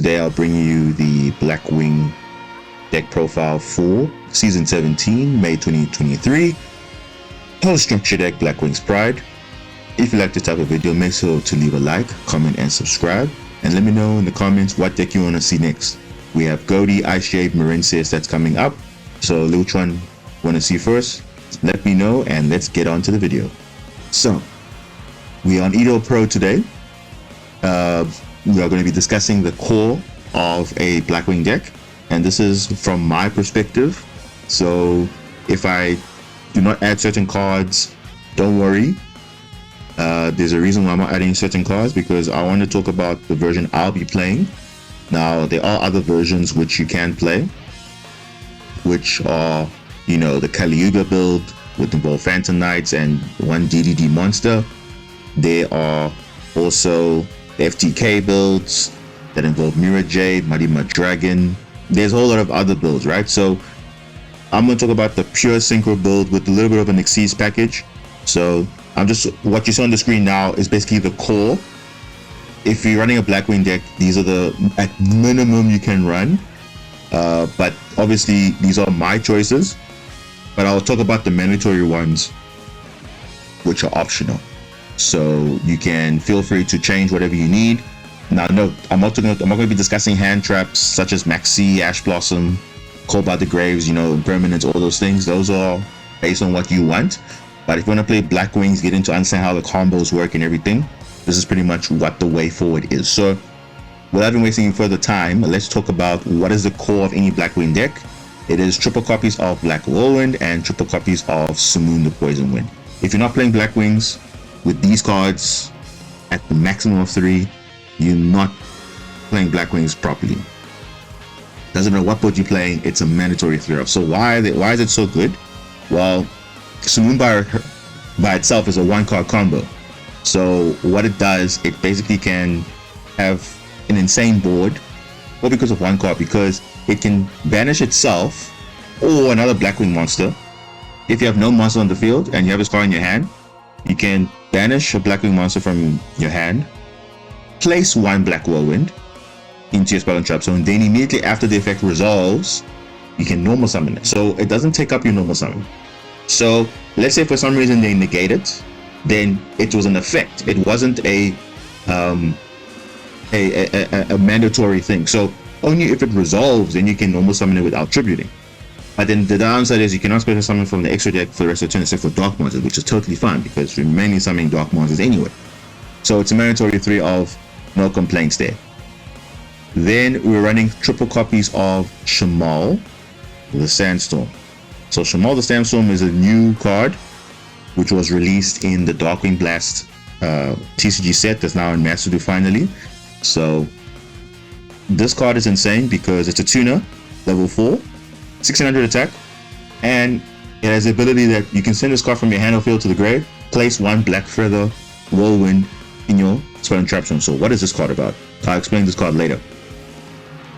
Today I'll bring you the Blackwing deck profile for Season 17, May 2023. Post structure deck Blackwing's Pride. If you like this type of video, make sure to leave a like, comment and subscribe. And let me know in the comments what deck you want to see next. We have Ghoti, Ice Shade, Marincess that's coming up. So which one want to see first? Let me know and let's get on to the video. So, we are on Yugioh Pro today. We are going to be discussing the core of a Blackwing deck. And this is from my perspective. So, if I do not add certain cards, don't worry. There's a reason why I'm not adding certain cards, because I want to talk about the version I'll be playing. Now, there are other versions which you can play, which are, you know, the yugioh build would involve Phantom Knights and one DDD monster. There are also the FTK builds that involve Mirror Jade, Muddy Mud Dragon. There's a whole lot of other builds, right? So I'm going to talk about the Pure Synchro Build with a little bit of an XYZ package. So what you saw on the screen now is basically the core. If you're running a Blackwing deck, these are the at minimum you can run. But obviously these are my choices. But I'll talk about the mandatory ones, which are optional. So you can feel free to change whatever you need. Now, note, I'm not going to be discussing hand traps such as Maxi, Ash Blossom, Call by the Graves, you know, Impermanence, all those things. Those are based on what you want. But if you want to play Blackwings, get into understand how the combos work and everything, this is pretty much what the way forward is. So without even wasting further time, let's talk about what is the core of any Blackwing deck. It is triple copies of Black Whirlwind and triple copies of Simoon the Poison Wind. If you're not playing Blackwings with these cards at the maximum of 3, you're not playing Blackwings properly. Doesn't matter what board you're playing, it's a mandatory 3 of. So why is it so good? Well, Simoon by itself is a 1-card combo. So what it does, it basically can have an insane board, or because of 1 card, because it can banish itself or another Blackwing monster. If you have no monster on the field and you have a card in your hand, you can banish a Blackwing monster from your hand, place 1 Black Whirlwind into your spell and trap zone, then immediately after the effect resolves, you can normal summon it. So it doesn't take up your normal summon. So let's say for some reason they negate it, then it was an effect. It wasn't a mandatory thing. So only if it resolves, then you can normal summon it without tributing. But then the downside is you cannot special summon from the extra deck for the rest of the turn except for dark monsters, which is totally fine because we're mainly summoning dark monsters anyway. So it's a mandatory 3 of, no complaints there. Then we're running triple copies of Shamal the Sandstorm. So Shamal the Sandstorm is a new card which was released in the Darkwing Blast TCG set that's now in Master Duel finally. So this card is insane because it's a tuner, level 4, 1600 attack, and it has the ability that you can send this card from your hand or field to the grave, place 1 Black Feather Whirlwind in your spell and trap zone. So what is this card about? I'll explain this card later.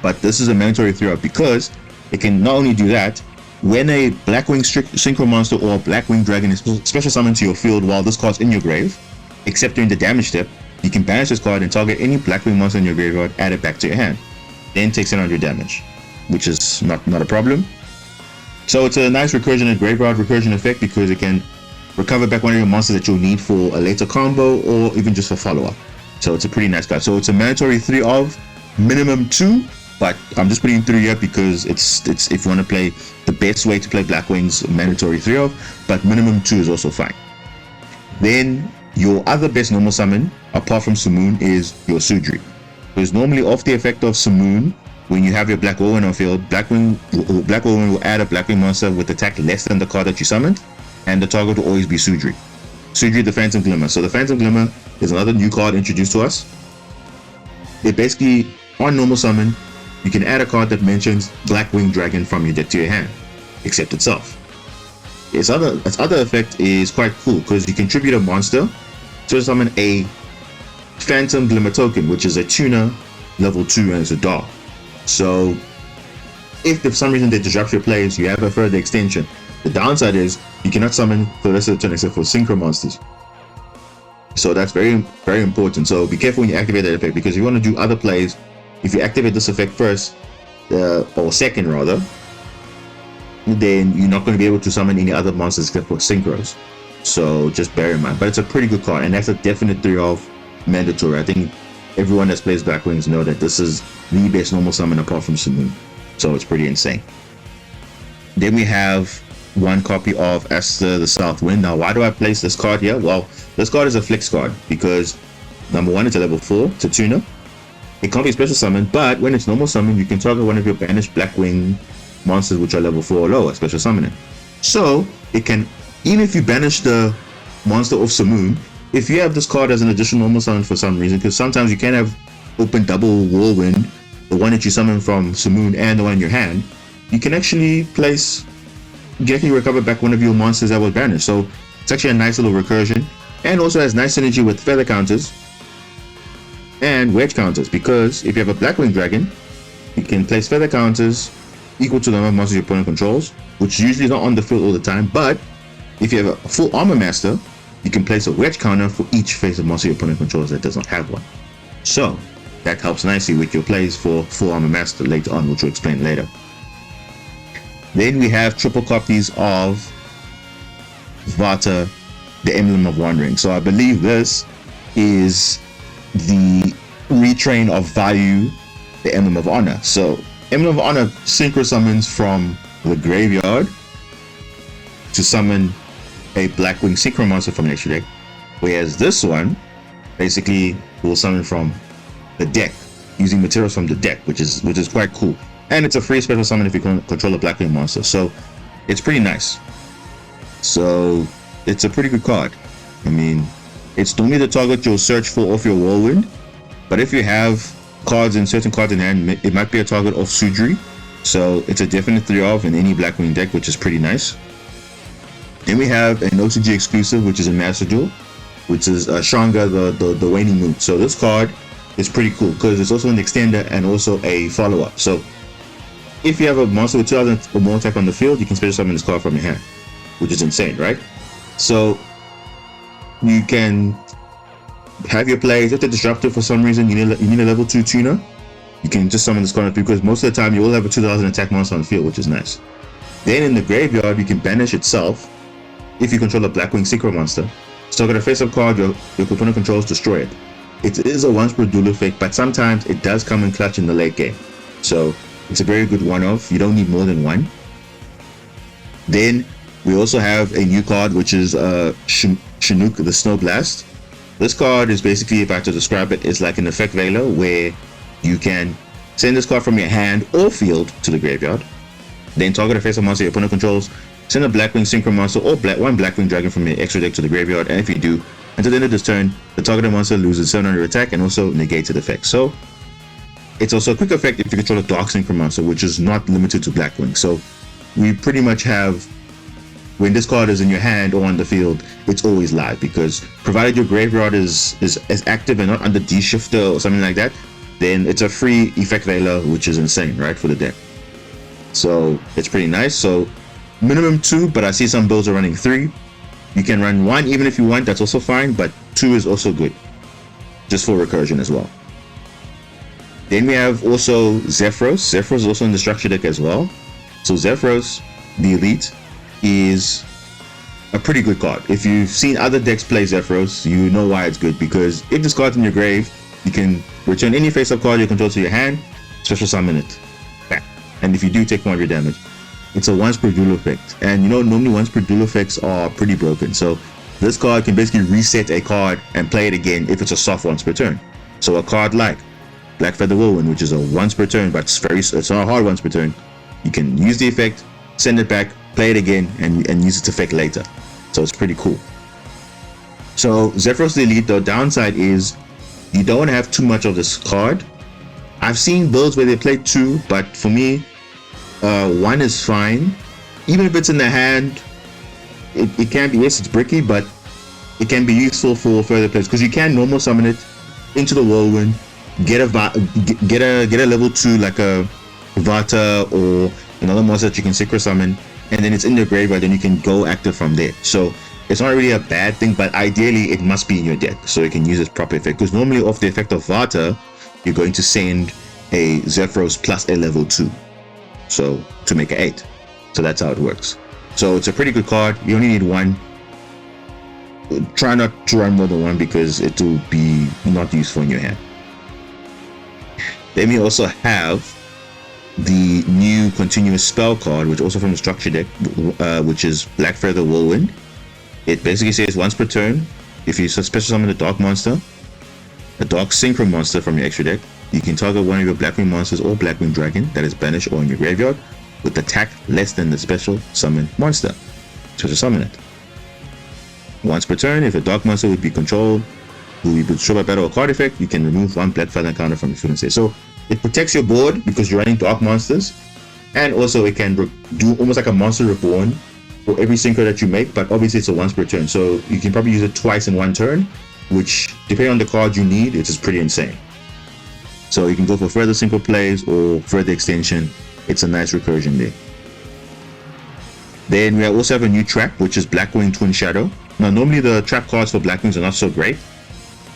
But this is a mandatory 3 up because it can not only do that, when a Blackwing Synchro monster or a Blackwing Dragon is special summoned to your field while this card's in your grave, except during the damage step, you can banish this card and target any Blackwing monster in your graveyard, add it back to your hand, then takes 700 damage, which is not a problem. So it's a nice recursion and graveyard recursion effect because it can recover back one of your monsters that you'll need for a later combo or even just for follow-up. So it's a pretty nice card. So it's a mandatory 3 of, minimum 2, but I'm just putting 3 here because it's if you want to play the best way to play Blackwings, mandatory 3 of, but minimum 2 is also fine. Then your other best normal summon, apart from Simoon, is your Sudri. Because normally off the effect of Simoon, when you have your Black Whirlwind on field, Black Whirlwind will add a Blackwing monster with attack less than the card that you summoned, and the target will always be Sudri. Sudri the Phantom Glimmer. So the Phantom Glimmer is another new card introduced to us. It basically, on normal summon, you can add a card that mentions Blackwing Dragon from your deck to your hand, except itself. Its other effect is quite cool because you contribute a monster to summon a Phantom Glimmer token, which is a tuner, level 2, and it's a dark. So if for some reason they disrupt your plays, you have a further extension. The downside is you cannot summon for the rest of the turn except for synchro monsters. So that's very, very important. So be careful when you activate that effect, because if you want to do other plays if you activate this effect first, or second rather, then you're not going to be able to summon any other monsters except for synchros. So just bear in mind. But it's a pretty good card, and that's a definite 3-off mandatory. I think everyone that plays Blackwings know that this is the best normal summon apart from Simoon. So it's pretty insane. Then we have one copy of Esther the South Wind. Now, why do I place this card here? Well, this card is a flex card because number one, it's a level 4, it's a tuner. It can't be special summon, but when it's normal summon, you can target one of your banished Blackwing monsters which are level 4 or lower, special summoning. So it can, even if you banish the monster of Simoon, if you have this card as an additional normal summon for some reason, because sometimes you can have open double Whirlwind, the one that you summon from Simoon and the one in your hand, you can actually place, you can actually recover back one of your monsters that was banished. So it's actually a nice little recursion, and also has nice synergy with feather counters and wedge counters, because if you have a Blackwing Dragon, you can place feather counters equal to the number of monsters your opponent controls, which usually is not on the field all the time. But if you have a full armor master, you can place a wedge counter for each face of monster your opponent controls that does not have one. So that helps nicely with your plays for full armor master later on, which we'll explain later. Then we have triple copies of Vata, the Emblem of Wandering. So I believe this is the retrain of Vayu, the Emblem of Honor. So Emblem of Honor synchro summons from the graveyard to summon a Blackwing synchro monster from an extra deck, whereas this one basically will summon from the deck using materials from the deck, which is quite cool. And it's a free special summon if you can control a Blackwing monster, so it's pretty nice. So it's a pretty good card. I mean, it's normally the target you'll search for off your Whirlwind, but if you have certain cards in hand, it might be a target of Sudri. So it's a definite 3-off in any Blackwing deck, which is pretty nice. Then we have an OCG exclusive, which is a Master Duel, which is Shanga, the waning moon. So this card is pretty cool because it's also an extender and also a follow-up. So if you have a monster with 2000 or more attack on the field, you can special summon this card from your hand, which is insane, right? So you can have your plays. If they're disruptive for some reason, you need a level 2 tuner, you can just summon this card because most of the time you will have a 2000 attack monster on the field, which is nice. Then in the graveyard, you can banish itself if you control a Blackwing synchro monster. So target a face-up card your opponent controls, destroy it. It is a once per duel effect, but sometimes it does come in clutch in the late game. So it's a very good one-off. You don't need more than one. Then we also have a new card, which is Chinook, the Snow Blast. This card is basically, if I had to describe it, it's like an effect veiler where you can send this card from your hand or field to the graveyard. Then target a face-up monster your opponent controls. Send a Blackwing synchro monster or one Blackwing Dragon from your extra deck to the graveyard, and if you do, until the end of this turn, the targeted monster loses 700 attack and also negated effect. So it's also a quick effect if you control a Dark synchro monster, which is not limited to Blackwing. So we pretty much have, when this card is in your hand or on the field, it's always live, because provided your graveyard is active and not under D-shifter or something like that, then it's a free effect veiler, which is insane, right, for the deck. So it's pretty nice. So minimum 2, but I see some builds are running 3. You can run 1 even if you want, that's also fine, but 2 is also good, just for recursion as well. Then we have also Zephyros. Zephyros is also in the structure deck as well. So Zephyros, the Elite, is a pretty good card. If you've seen other decks play Zephyros, you know why it's good, because if this card's in your grave, you can return any face-up card you control to your hand, special summon it back, and if you do, take 1 of your damage. It's a once per duel effect, and you know, normally once per duel effects are pretty broken, so this card can basically reset a card and play it again if it's a soft once per turn. So a card like Black Feather Whirlwind, which is a once per turn, but it's not a hard once per turn, you can use the effect, send it back, play it again, and use its effect later. So it's pretty cool. So Zephyros the Elite, the downside is you don't have too much of this card. I've seen builds where they play 2, but for me, 1 is fine. Even if it's in the hand, it can be, yes, it's bricky, but it can be useful for further plays, because you can normal summon it into the Whirlwind, get a level 2 like a Vata or another monster that you can synchro summon, and then it's in your graveyard, then you can go active from there. So it's not really a bad thing, but ideally it must be in your deck so you can use its proper effect, because normally off the effect of Vata, you're going to send a Zephyros plus a level 2, so to make an 8. So that's how it works. So it's a pretty good card. You only need one. Try not to run more than one because it will be not useful in your hand. Then we also have the new continuous spell card, which also from the structure deck, which is Black Feather Whirlwind. It basically says once per turn, if you special summon a dark monster, a dark synchro monster from your extra deck, you can target one of your Blackwing monsters or Blackwing dragon that is banished or in your graveyard with attack less than the special summon monster. Special summon it. Once per turn, if a dark monster would be controlled, will be destroyed by battle or card effect, you can remove one Black Feather counter from your field and say. So it protects your board because you're running dark monsters, and also it can do almost like a monster reborn for every synchro that you make, but obviously it's a once per turn, so you can probably use it twice in one turn, which depending on the card you need, it is pretty insane. So you can go for further synchro plays or further extension. It's a nice recursion there. Then we also have a new trap, which is Blackwing Twin Shadow. Now normally the trap cards for Blackwings are not so great,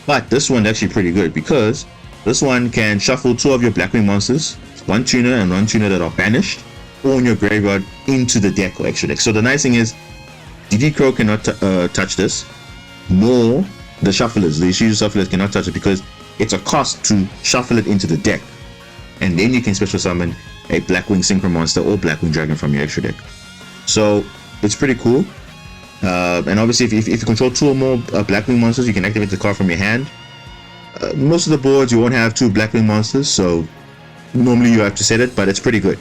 but this one's actually pretty good because this one can shuffle 2 of your Blackwing monsters, one tuner and one tuner that are banished, or in your graveyard into the deck or extra deck. So the nice thing is, DD Crow cannot touch this, nor the shufflers, the Yugioh shufflers cannot touch it because it's a cost to shuffle it into the deck. And then you can special summon a Blackwing Synchro monster or Blackwing dragon from your extra deck. So it's pretty cool. And obviously if you control 2 or more Blackwing monsters, you can activate the card from your hand. Most of the boards you won't have 2 Blackwing monsters, so normally you have to set it, but it's pretty good.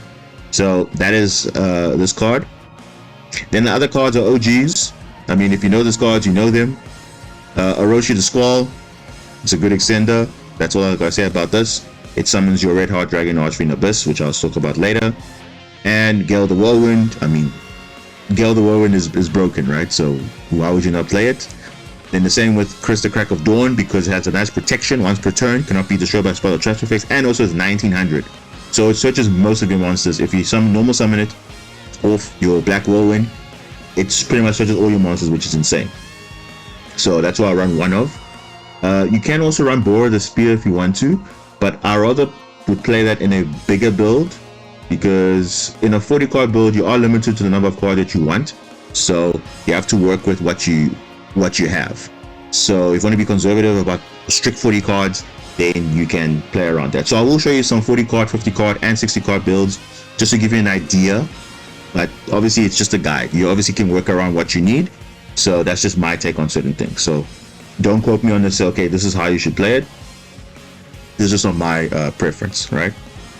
So that is this card. Then the other cards are OGs. I mean, if you know these cards, you know them. Orochi the Squall, it's a good extender. That's all I gotta say about this. It summons your Red Heart Dragon Archfiend Abyss, which I'll talk about later. And Gale the Whirlwind. I mean, Gale the Whirlwind is broken, right? So why would you not play it? Then the same with Chris the Crack of Dawn, because it has a nice protection once per turn, cannot be destroyed by spell or transfer effects, and also is 1900. So it searches most of your monsters. If you normal summon it off your Black Whirlwind, it's pretty much searches all your monsters, which is insane. So that's why I run one of. You can also run Bora the Spear if you want to, but I rather would play that in a bigger build, because in a 40 card build you are limited to the number of cards that you want, so you have to work with what you have. So if you want to be conservative about strict 40 cards, then you can play around that. So I will show you some 40 card, 50 card and 60 card builds just to give you an idea, but obviously it's just a guide. You obviously can work around what you need, so that's just my take on certain things. So don't quote me on this, okay, this is how you should play it. This is just not my preference, right?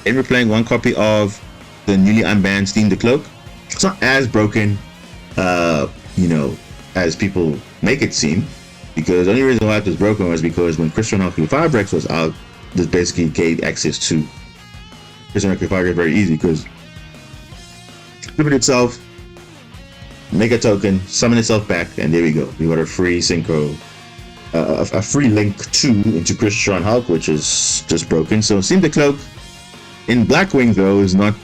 And we're playing one copy of the newly unbanned Steam the Cloak. It's not as broken, you know, as people make it seem, because the only reason why it was broken was because when Christian Hawkeye Firebreaks was out, this basically gave access to Christian Hawkeye Firebreaks very easy, because flip it itself, make a token, summon itself back, and there we go. We got a free synchro, a free link 2 into Christian Hulk, which is just broken. So Steam the Cloak in Blackwing though is not,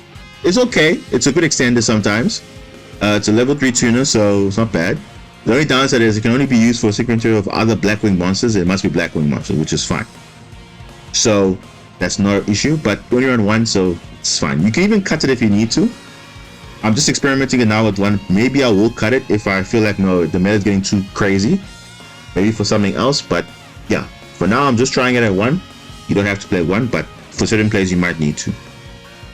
it's okay. It's a good extender sometimes. It's a level 3 tuner, so it's not bad. The only downside is it can only be used for synchro of other Blackwing monsters. It must be Blackwing monsters, which is fine. So that's not an issue, but only run one, so it's fine. You can even cut it if you need to. I'm just experimenting it now with one. Maybe I will cut it if I feel like, no, the meta is getting too crazy. Maybe for something else, but yeah. For now, I'm just trying it at 1. You don't have to play 1, but for certain plays, you might need to.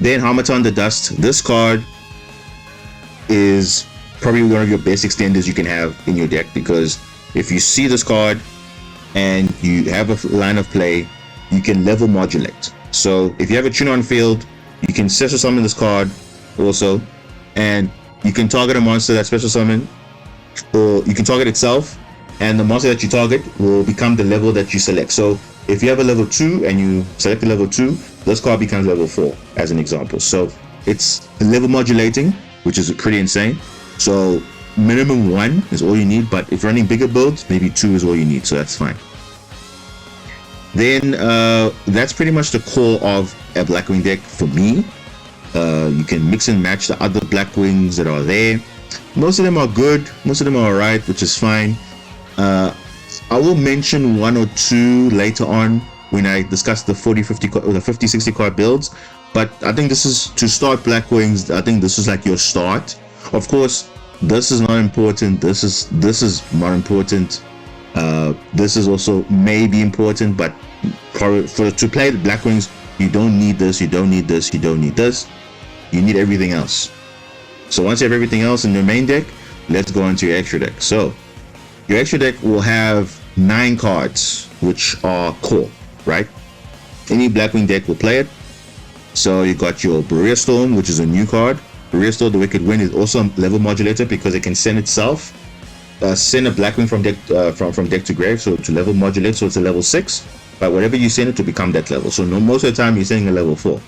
Then Harmattan the Dust. This card is probably one of your best extenders you can have in your deck, because if you see this card and you have a line of play, you can level modulate. So if you have a tuner on field, you can special summon this card also, and you can target a monster that special summon, or you can target itself, and the monster that you target will become the level that you select. So if you have a level 2 and you select a level 2, this card becomes level 4 as an example. So it's level modulating, which is pretty insane. So minimum 1 is all you need, but if you're running bigger builds, maybe 2 is all you need, so that's fine. Then that's pretty much the core of a Blackwing deck for me. You can mix and match the other Blackwings that are there. Most of them are good, most of them are alright, which is fine. I will mention 1 or 2 later on when I discussed the 40-50 or the 50-60 card builds. But I think this is to start Blackwings. I think this is like your start. Of course, this is not important. This is not important. This is also maybe important, but to play the Blackwings, you don't need this. You don't need this. You don't need this. You need everything else. So once you have everything else in your main deck, let's go into your extra deck. So your extra deck will have 9 cards, which are core, right? Any Blackwing deck will play it. So you got your Barrier Storm, which is a new card. Barrier Storm, the Wicked Wind, is also a level modulator because it can send itself, send a Blackwing from deck from deck to grave, so to level modulate. So it's a level 6. But whatever you send it to become that level. So most of the time you're sending a level 4.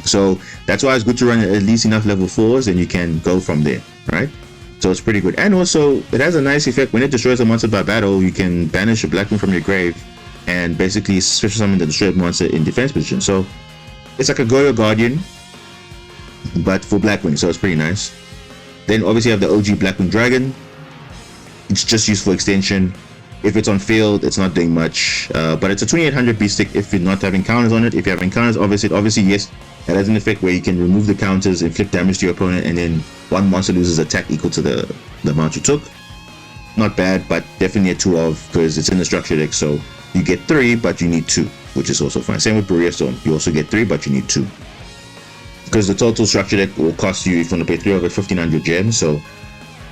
So that's why it's good to run at least enough level 4s, and you can go from there, right? So it's pretty good. And also it has a nice effect. When it destroys a monster by battle, you can banish a Blackwing from your grave and basically special summon the destroyed monster in defense position. So it's like a Goyo Guardian, but for Blackwing, so it's pretty nice. Then obviously you have the OG Blackwing Dragon. It's just used for extension. If it's on field, it's not doing much, but it's a 2800 beast stick if you're not having counters on it. If you have counters, obviously yes, it has an effect where you can remove the counters, inflict damage to your opponent, and then one monster loses attack equal to the amount you took. Not bad, but definitely a 2 of, because it's in the structure deck, so you get 3, but you need 2, which is also fine. Same with Barrier Storm, you also get 3, but you need 2. Because the total structure deck will cost you, if you want to pay 3 of it, 1500 gems, so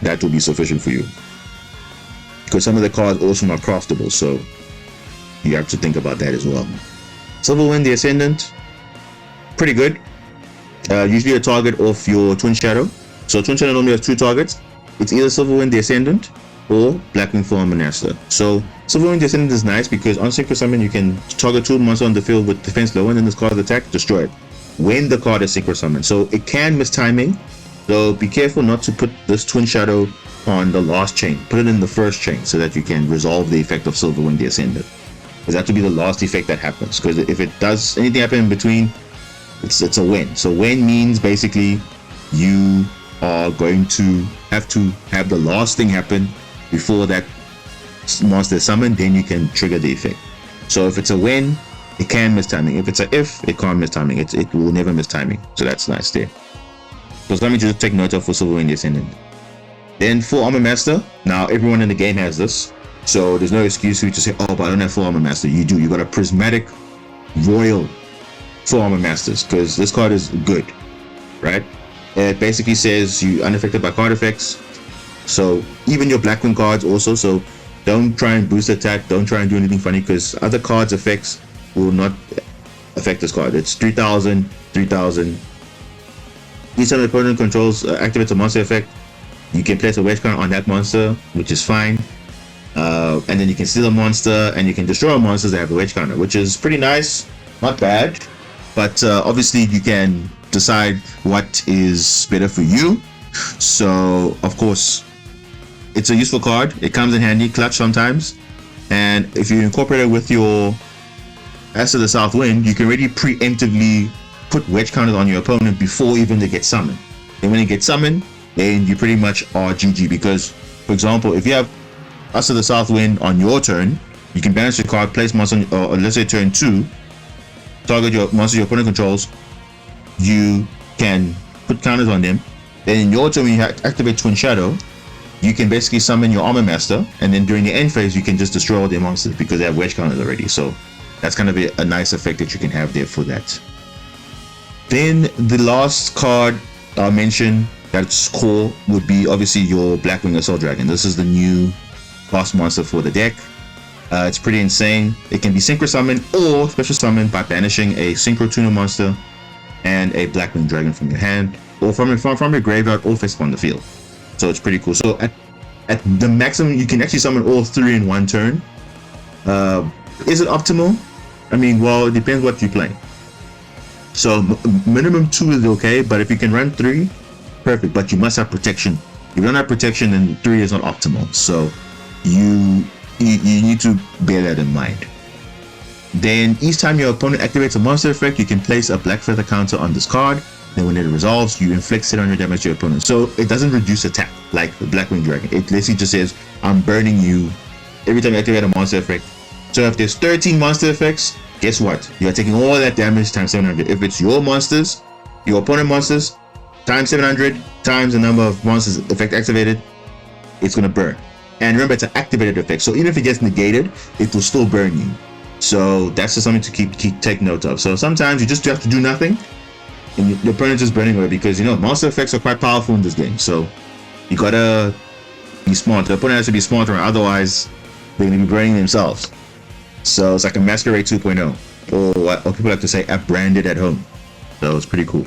that will be sufficient for you. Because some of the cards also are craftable, so you have to think about that as well. Silverwind the Ascendant, pretty good. Usually a target of your Twin Shadow. So Twin Shadow normally has 2 targets. It's either Silverwind the Ascendant or Blackwing Master. So Silverwind the Ascendant is nice because on Synchro Summon you can target 2 monsters on the field with defense low, and then this card's attack, destroy it when the card is Synchro Summon. So it can miss timing, so be careful not to put this Twin Shadow on the last chain. Put it in the first chain so that you can resolve the effect of Silverwind the Ascendant, because that will be the last effect that happens. Because if it does anything happen in between, it's a win. So win means basically you are going to have the last thing happen before that monster is summoned, then you can trigger the effect. So if it's a win, it can miss timing. If it's a it can't miss timing. It will never miss timing. So that's nice there. So let me just take note of for Silverwind the Ascendant. Then Full Armor Master. Now everyone in the game has this, so there's no excuse for you to say, oh, but I don't have Full Armor Master. You do. You got a Prismatic Royal Full Armor Masters, because this card is good, right? It basically says you unaffected by card effects. So even your Blackwing cards also. So don't try and boost attack. Don't try and do anything funny, because other cards' effects will not affect this card. It's 3000, 3000. Each time the opponent controls activates a monster effect, you can place a wedge counter on that monster, which is fine. And then you can steal a monster, and you can destroy monsters that have a wedge counter, which is pretty nice. Not bad. But obviously you can decide what is better for you. So of course, it's a useful card. It comes in handy, clutch sometimes. And if you incorporate it with your As of the South Wind, you can already preemptively put wedge counters on your opponent before even they get summoned. And when they get summoned, then you pretty much are GG. Because, for example, if you have Us of the South Wind on your turn, you can banish the card, place monster, or let's say turn 2, target your monster your opponent controls. You can put counters on them. Then in your turn, when you activate Twin Shadow, you can basically summon your Armor Master, and then during the end phase, you can just destroy all their monsters because they have wedge counters already. So that's kind of a nice effect that you can have there for that. Then the last card I'll mention that's cool would be obviously your Blackwing Assault Dragon. This is the new boss monster for the deck. It's pretty insane. It can be Synchro Summoned or Special Summoned by banishing a Synchro Tuner monster and a Blackwing Dragon from your hand, or from your graveyard, or face on the field. So it's pretty cool. So at the maximum, you can actually summon all 3 in one turn. Is it optimal? I mean, well, it depends what you're playing. So minimum 2 is okay, but if you can run 3, perfect. But you must have protection. If you don't have protection, then 3 is not optimal. So you need to bear that in mind. Then each time your opponent activates a monster effect, you can place a Black Feather counter on this card. Then when it resolves, you inflict 700 damage to your opponent. So it doesn't reduce attack like the Blackwing Dragon. It basically just says, I'm burning you every time you activate a monster effect. So if there's 13 monster effects, guess what? You are taking all that damage times 700. If it's your monsters, your opponent monsters, times 700 times the number of monsters effect activated, it's gonna burn. And remember, it's an activated effect, so even if it gets negated, it will still burn you. So that's just something to take note of. So sometimes you just have to do nothing, and the opponent is burning away, because you know monster effects are quite powerful in this game. So you gotta be smart. The opponent has to be smarter, otherwise they're gonna be burning themselves. So it's like a Masquerade 2.0, or what people like to say, app branded at home. So it's pretty cool.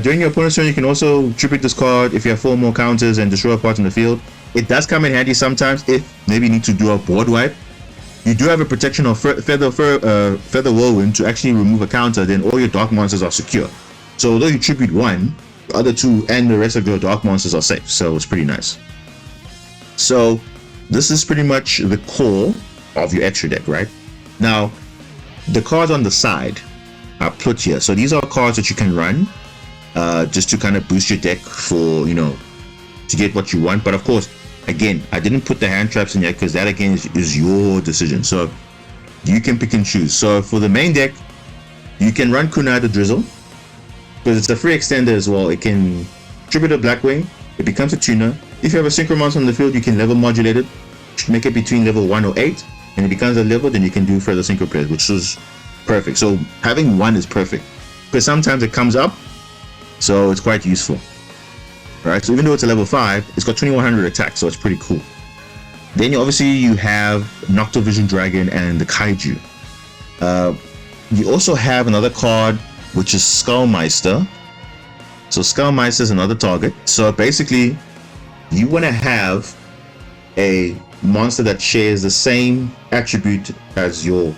During your opponent's turn, you can also tribute this card if you have 4 more counters and destroy a part in the field. It does come in handy sometimes if maybe you need to do a board wipe. You do have a protection of Feather Whirlwind to actually remove a counter, then all your dark monsters are secure. So although you tribute 1, the other 2 and the rest of your dark monsters are safe. So it's pretty nice. So this is pretty much the core of your extra deck, right? Now, the cards on the side are put here. So these are cards that you can run just to kind of boost your deck for, you know, to get what you want. But of course, again, I didn't put the hand traps in yet because that again is your decision. So you can pick and choose. So for the main deck, you can run Kunai the Drizzle because it's a free extender as well. It can tribute a Blackwing. It becomes a tuner. If you have a synchro monster on the field, you can level modulate it, make it between level 1 or 8, and it becomes a level. Then you can do further synchro players, which is perfect. So having 1 is perfect because sometimes it comes up, so it's quite useful. Right, so even though it's a level 5, it's got 2100 attack, so it's pretty cool. Then you have Noctovision Dragon and the Kaiju. You also have another card which is Skullmeister. So Skullmeister is another target. So basically, you want to have a monster that shares the same attribute as your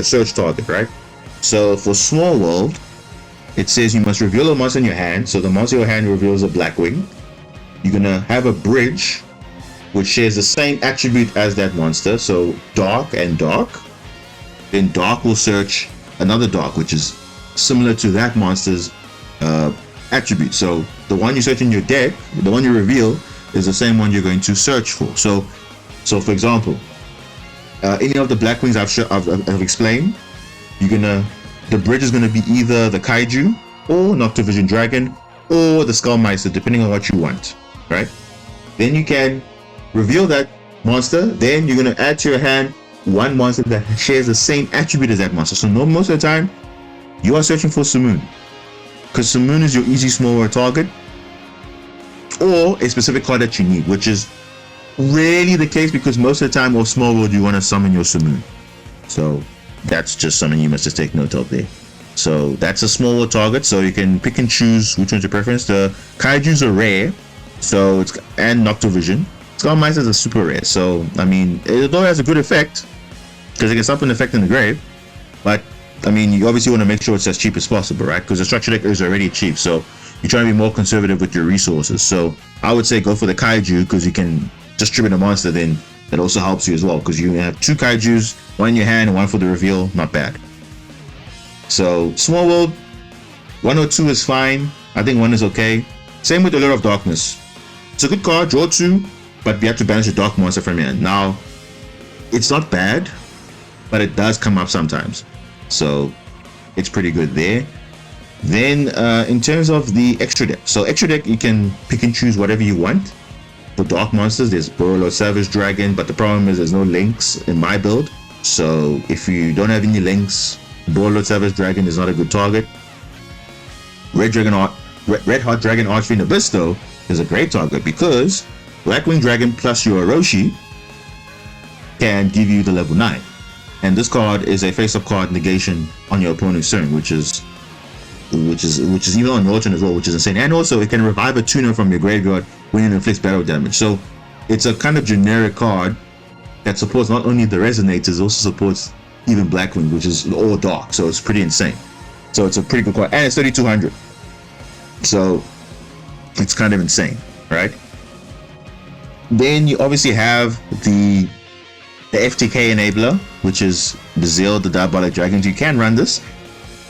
search target, right? So for Small World, it says you must reveal a monster in your hand. So the monster in your hand reveals a Blackwing. You're gonna have a bridge which shares the same attribute as that monster. So dark and dark. Then dark will search another dark which is similar to that monster's attribute. So the one you search in your deck, the one you reveal, is the same one you're going to search for. So for example, any of the Blackwings I've explained, the bridge is going to be either the Kaiju or Noctovision Dragon or the Skullmeister, depending on what you want, right? Then you can reveal that monster. Then you're going to add to your hand 1 monster that shares the same attribute as that monster. So most of the time, you are searching for Simoon, because Simoon is your easy small world target, or a specific card that you need, which is rarely the case because most of the time, or small world, you want to summon your Simoon. So that's just something you must just take note of there. So that's a small world target, so you can pick and choose which one's your preference. The Kaijus are rare, so and Noctovision. Skullmeister is a super rare, so I mean, although it has a good effect because it can stop an effect in the grave, but I mean, you obviously want to make sure it's as cheap as possible, right? Because the structure deck is already cheap, so you're trying to be more conservative with your resources. So I would say go for the Kaiju because you can just tribute a monster, then that also helps you as well because you have 2 Kaijus, 1 in your hand and 1 for the reveal. Not bad. So Small World, 1 or 2 is fine. I think 1 is okay. Same with Allure of Darkness. It's a good card, draw 2, but you have to banish a dark monster from your hand. Now, it's not bad, but it does come up sometimes. So it's pretty good there. Then in terms of the extra deck, so extra deck you can pick and choose whatever you want. For dark monsters, there's Burrow Savage Dragon, but the problem is there's no links in my build. So if you don't have any links, Burrow Savage Dragon is not a good target. Red Hot Dragon Archfiend Abyss though is a great target because Blackwing Dragon plus your Orochi can give you the level 9. And this card is a face-up card negation on your opponent's turn, which is even on your turn as well, which is insane. And also it can revive a tuner from your graveyard when it inflicts battle damage. So it's a kind of generic card that supports not only the resonators, also supports even Blackwing, which is all dark. So it's pretty insane. So it's a pretty good card, and it's 3200. So it's kind of insane, right? Then you obviously have the FTK enabler, which is Bazil, the Diabolic Dragons. You can run this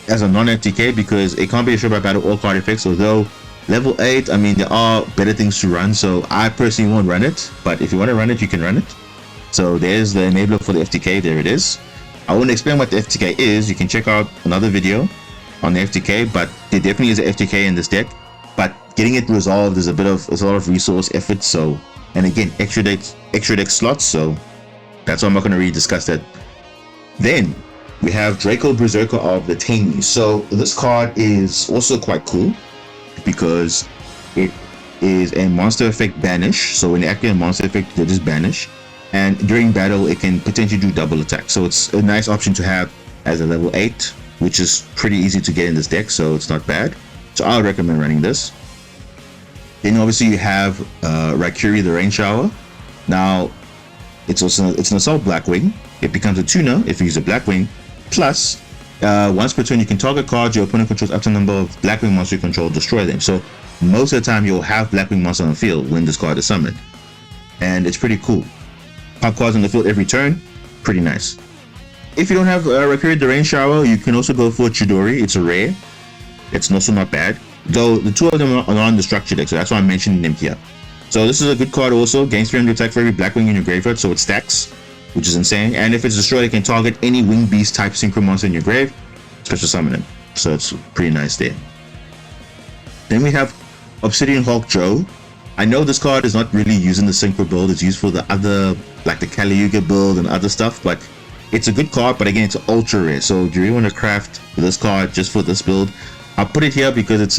as a non-FTK because it can't be destroyed by battle or card effects, although level 8, I mean, there are better things to run, so I personally won't run it, but if you want to run it, you can run it. So there's the enabler for the FTK, there it is. I won't explain what the FTK is. You can check out another video on the FTK, but there definitely is an FTK in this deck. But getting it resolved is a lot of resource effort. So, and again, extra deck slots. So that's why I'm not going to really discuss that. Then we have Draco Berserker of the Tamey. So this card is also quite cool because it is a monster effect banish. So when you activate a monster effect, they just banish, and during battle it can potentially do double attack. So it's a nice option to have as a level 8, which is pretty easy to get in this deck, so it's not bad. So I'll recommend running this. Then obviously you have Raikiri the Rain Shower. Now it's an assault Blackwing. It becomes a tuner if you use a Blackwing. Plus, once per turn you can target cards your opponent controls up to a number of Blackwing monsters you control, destroy them. So most of the time you'll have Blackwing monsters on the field when this card is summoned, and it's pretty cool. Pop cards on the field every turn, pretty nice. If you don't have Raikiri the Rain Shower, you can also go for Chidori. It's a rare. It's also not bad, though the two of them are on the structure deck, so that's why I'm mentioning them here. So this is a good card also. Gains 300 attack for every Blackwing in your graveyard, so it stacks, which is insane. And if it's destroyed, it can target any Winged Beast type Synchro monster in your grave, special summon it. So it's pretty nice there. Then we have Obsidian Hulk Joe. I know this card is not really used in the Synchro build. It's used for the other, like the Kali Yuga build and other stuff, but it's a good card. But again, it's ultra rare. So do you really want to craft this card just for this build? I'll put it here because it's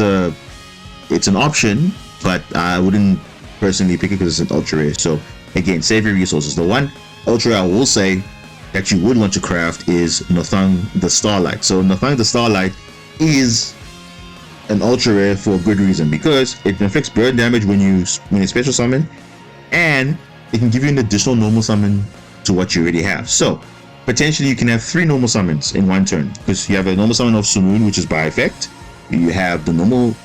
an option, but I wouldn't personally pick it because it's an ultra rare. So again, save your resources. The one ultra rare I will say that you would want to craft is Nothung the Starlight. So Nothung the Starlight is an ultra rare for a good reason, because it inflicts burn damage when you special summon, and it can give you an additional normal summon to what you already have. So potentially you can have 3 normal summons in one turn, because you have a normal summon of Simoon, which is by effect. You have the normal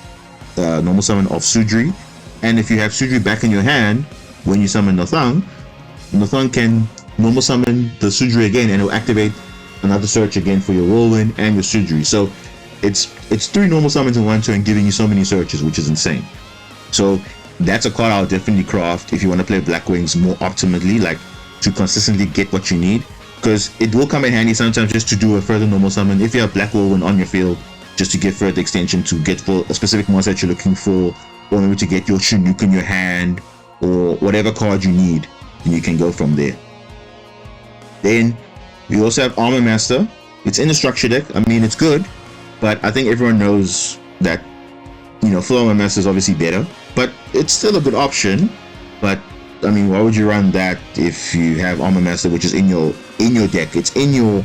summon of Sudri, and if you have Sudri back in your hand when you summon Nothung can normal summon the Sudri again, and it will activate another search again for your Whirlwind and your Sudri. So it's 3 normal summons in one turn, giving you so many searches, which is insane. So that's a card I'll definitely craft if you want to play Blackwings more optimally, like to consistently get what you need, because it will come in handy sometimes just to do a further normal summon if you have Black Whirlwind on your field, just to get further extension to get for a specific monster that you're looking for, or maybe to get your Chinook in your hand, or whatever card you need, and you can go from there. Then you also have Armor Master. It's in the structure deck. I mean, it's good, but I think everyone knows that, you know, full Armor Master is obviously better, but it's still a good option. But I mean, why would you run that if you have Armor Master, which is in your deck? It's in your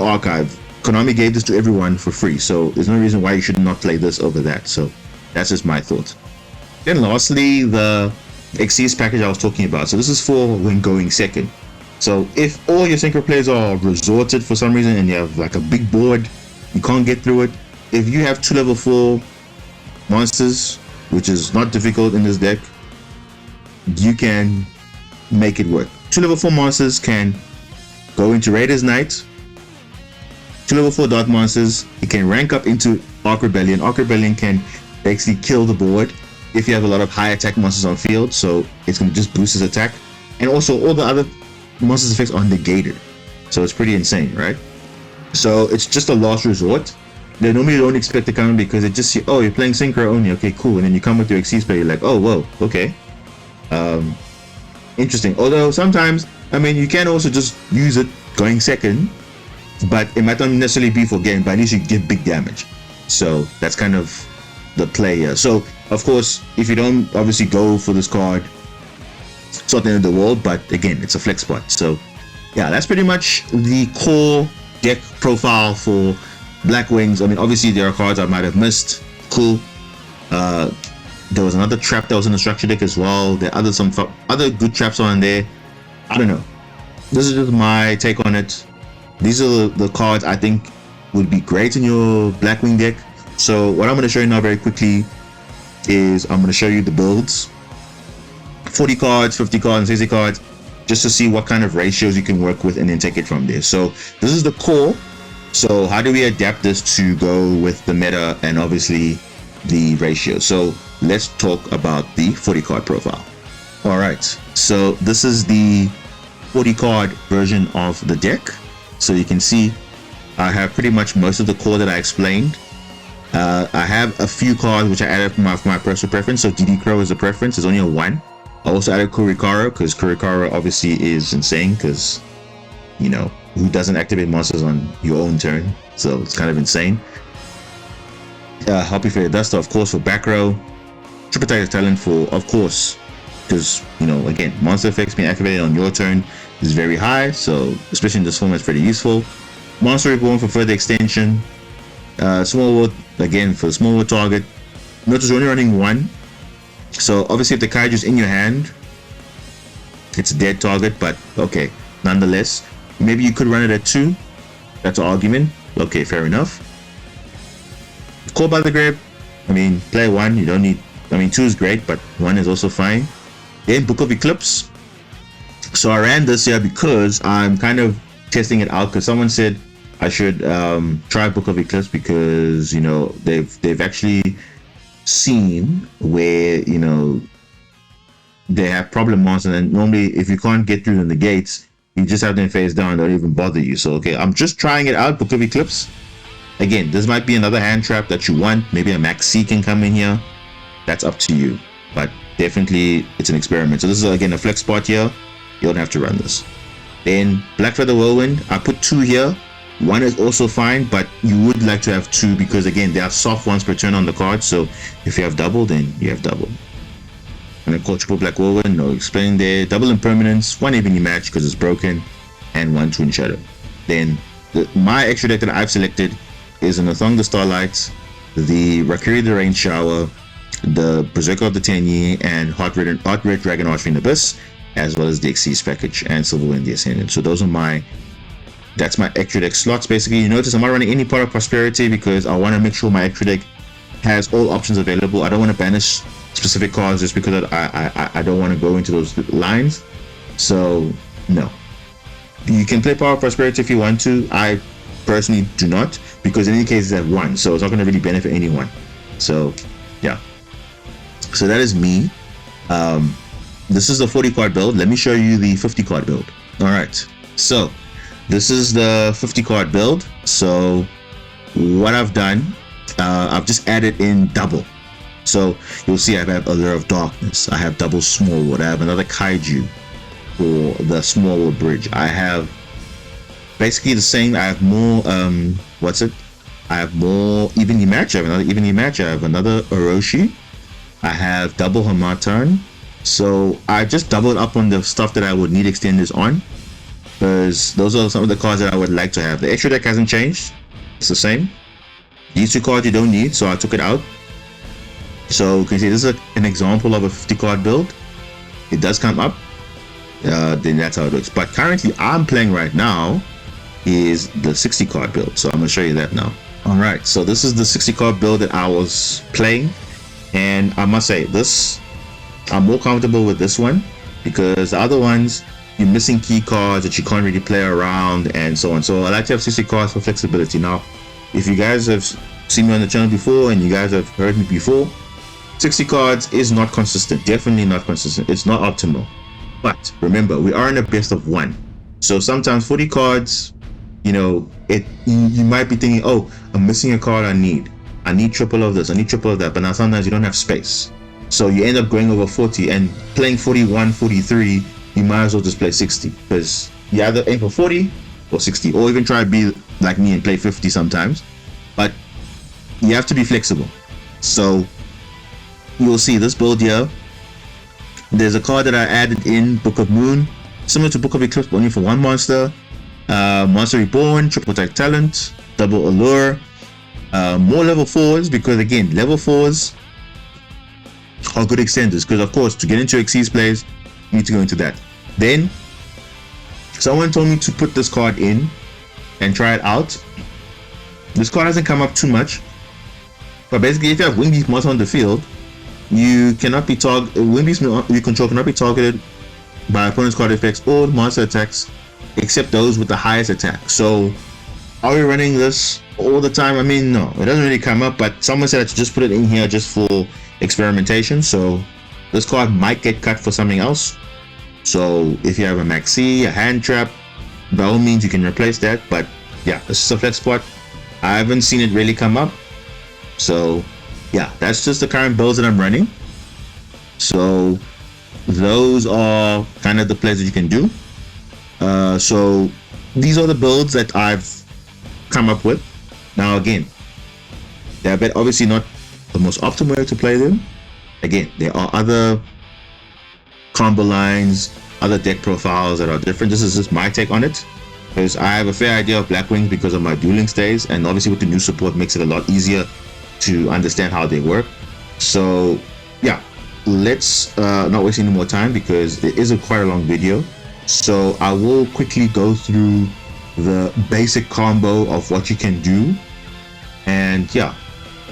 archive. Konami gave this to everyone for free, so there's no reason why you should not play this over that. So that's just my thoughts. Then lastly, the XYZ package I was talking about. So this is for when going second. So if all your Synchro players are resorted for some reason and you have like a big board, you can't get through it. If you have 2 level 4 monsters, which is not difficult in this deck, you can make it work. 2 level 4 monsters can go into Raiders Knight. 2 level 4 Dark monsters, it can rank up into Arc Rebellion. Arc Rebellion can basically kill the board if you have a lot of high attack monsters on field, so it's going to just boost his attack. And also all the other monsters effects are negated, so it's pretty insane, right? So it's just a last resort. They normally don't expect to come in because they just see, oh, you're playing Synchro only, okay, cool. And then you come with your XYZ player, you're like, oh, whoa, okay. Interesting. Although sometimes, I mean, you can also just use it going second, but it might not necessarily be for game, but at least you give big damage. So that's kind of the play here. So of course, if you don't obviously go for this card, it's not the end of the world, but again, it's a flex spot. So yeah, that's pretty much the core deck profile for Blackwings. I mean, obviously there are cards I might have missed. Cool. There was another trap that was in the structure deck as well. There are some other good traps on there. I don't know. This is just my take on it. These are the cards I think would be great in your Blackwing deck. So what I'm going to show you now very quickly is I'm going to show you the builds. 40 cards, 50 cards, and 60 cards, just to see what kind of ratios you can work with and then take it from there. So this is the core. So how do we adapt this to go with the meta and obviously the ratio? So let's talk about the 40 card profile. All right, so this is the 40 card version of the deck. So you can see I have pretty much most of the core that I explained. I have a few cards which I added for my personal preference. So DD Crow is a preference. There's only a 1. I also added Kurikara because Kurikara obviously is insane because, you know, who doesn't activate monsters on your own turn? So it's kind of insane. Happy Fairy Duster, of course, for back row. Triple Tiger Talent for, of course, because, you know, again, monster effects being activated on your turn is very high. So especially in this format, it's pretty useful. Monster Reborn for further extension. Small World, again, for the small world target. Notice we're only running 1. So obviously if the Kaiju's in your hand, it's a dead target, but okay, nonetheless. Maybe you could run it at 2. That's an argument. Okay, fair enough. Call by the Grave. I mean, play 1. You don't need. I mean, 2 is great, but 1 is also fine. Then Book of Eclipse. So I ran this here because I'm kind of testing it out. Because someone said I should try Book of Eclipse because, you know, they've actually seen where, you know, they have problem monsters, and normally if you can't get through in the gates, you just have them face down. They don't even bother you. So okay, I'm just trying it out. Book of Eclipse. Again, this might be another hand trap that you want. Maybe a Max C can come in here. That's up to you. But definitely, it's an experiment. So this is, again, a flex spot here. You don't have to run this. Then Black Feather Whirlwind. I put 2 here. 1 is also fine, but you would like to have 2 because, again, they are soft ones per turn on the card. So if you have double, then you have double. And then call Triple Black Whirlwind. No explaining there. Double Impermanence. 1 Ebony Match because it's broken. And 1 Twin Shadow. Then my extra deck that I've selected is an Athong the Starlight, the Rakiri the Rain Shower, the Berserker of the Tenyi, and Heart Red Dragon Archfiend Abyss, as well as the XYZ Package and Silverwind the Ascendant. So those are that's my extra deck slots. Basically, you notice I'm not running any Pot of Prosperity because I want to make sure my extra deck has all options available. I don't want to banish specific cards just because I don't want to go into those lines. So no, you can play Power of Prosperity if you want to. I personally do not, because in any case it's at 1, so it's not going to really benefit anyone. So yeah, so that is me. This is the 40 card build. Let me show you the 50 card build. All right, so this is the 50 card build. So what I've done, I've just added in double. So you'll see I have Allure of Darkness, I have double Small World, I have another Kaiju for the Small World Bridge, I have basically the same. I have more I have more Evenly Match. I have another Evenly Match. I have another Orochi. I have double Hamatan. So I just doubled up on the stuff that I would need extenders on, because those are some of the cards that I would like to have. The extra deck hasn't changed. It's the same. These 2 cards you don't need, so I took it out. So you can see this is an example of a 50 card build. It does come up. Then that's how it looks. But currently I'm playing right now is the 60 card build, so I'm going to show you that now. All right, so this is the 60 card build that I was playing, and I must say this, I'm more comfortable with this one because the other ones you're missing key cards that you can't really play around and so on. So I like to have 60 cards for flexibility. Now if you guys have seen me on the channel before and you guys have heard me before, 60 cards is not consistent, definitely not consistent. It's not optimal, but remember, we are in a best of 1, so sometimes 40 cards, you know, you might be thinking, oh, I'm missing a card I need triple of this, I need triple of that, but now sometimes you don't have space, so you end up going over 40 and playing 41, 43. You might as well just play 60, because you either aim for 40 or 60, or even try to be like me and play 50 sometimes, but you have to be flexible. So you'll see this build here, there's a card that I added in, Book of Moon, similar to Book of Eclipse, but only for 1 monster. Monster Reborn, Triple Attack Talent, double Allure, more level 4s, because again, level 4s are good extenders, because of course to get into XYZ plays you need to go into that. Then someone told me to put this card in and try it out. This card hasn't come up too much, but basically if you have Wing Beast monster on the field, you cannot be Wing Beast you control cannot be targeted by opponent's card effects or monster attacks except those with the highest attack. So are we running this all the time? I mean, no, it doesn't really come up, but someone said to just put it in here just for experimentation. So this card might get cut for something else. So if you have a Maxi, a hand trap, by all means you can replace that, but yeah, this is a flex spot. I haven't seen it really come up, so yeah, that's just the current builds that I'm running. So those are kind of the plays that you can do. So these are the builds that I've come up with. Now again, they're obviously not the most optimal way to play them. Again, there are other combo lines, other deck profiles that are different. This is just my take on it, because I have a fair idea of Blackwing because of my dueling stays, and obviously with the new support makes it a lot easier to understand how they work. So yeah, let's not waste any more time because it is quite a long video. So I will quickly go through the basic combo of what you can do, and yeah,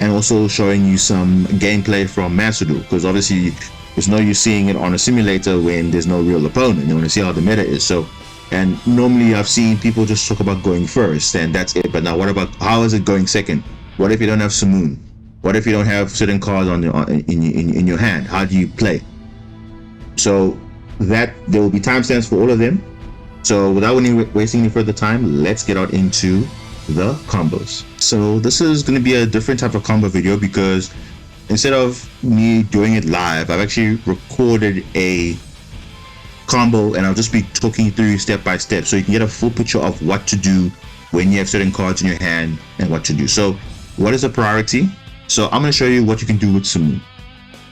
and also showing you some gameplay from Master Duel, because obviously there's no use seeing it on a simulator when there's no real opponent. You want to see how the meta is. So, and normally I've seen people just talk about going first and that's it, but now what about how is it going second? What if you don't have Simoon? What if you don't have certain cards on in your hand? How do you play? So that there will be timestamps for all of them. So without wasting any further time, let's get out into the combos. So this is going to be a different type of combo video because instead of me doing it live, I've actually recorded a combo and I'll just be talking through step by step so you can get a full picture of what to do when you have certain cards in your hand and what to do. So what is a priority? So I'm going to show you what you can do with Simoon.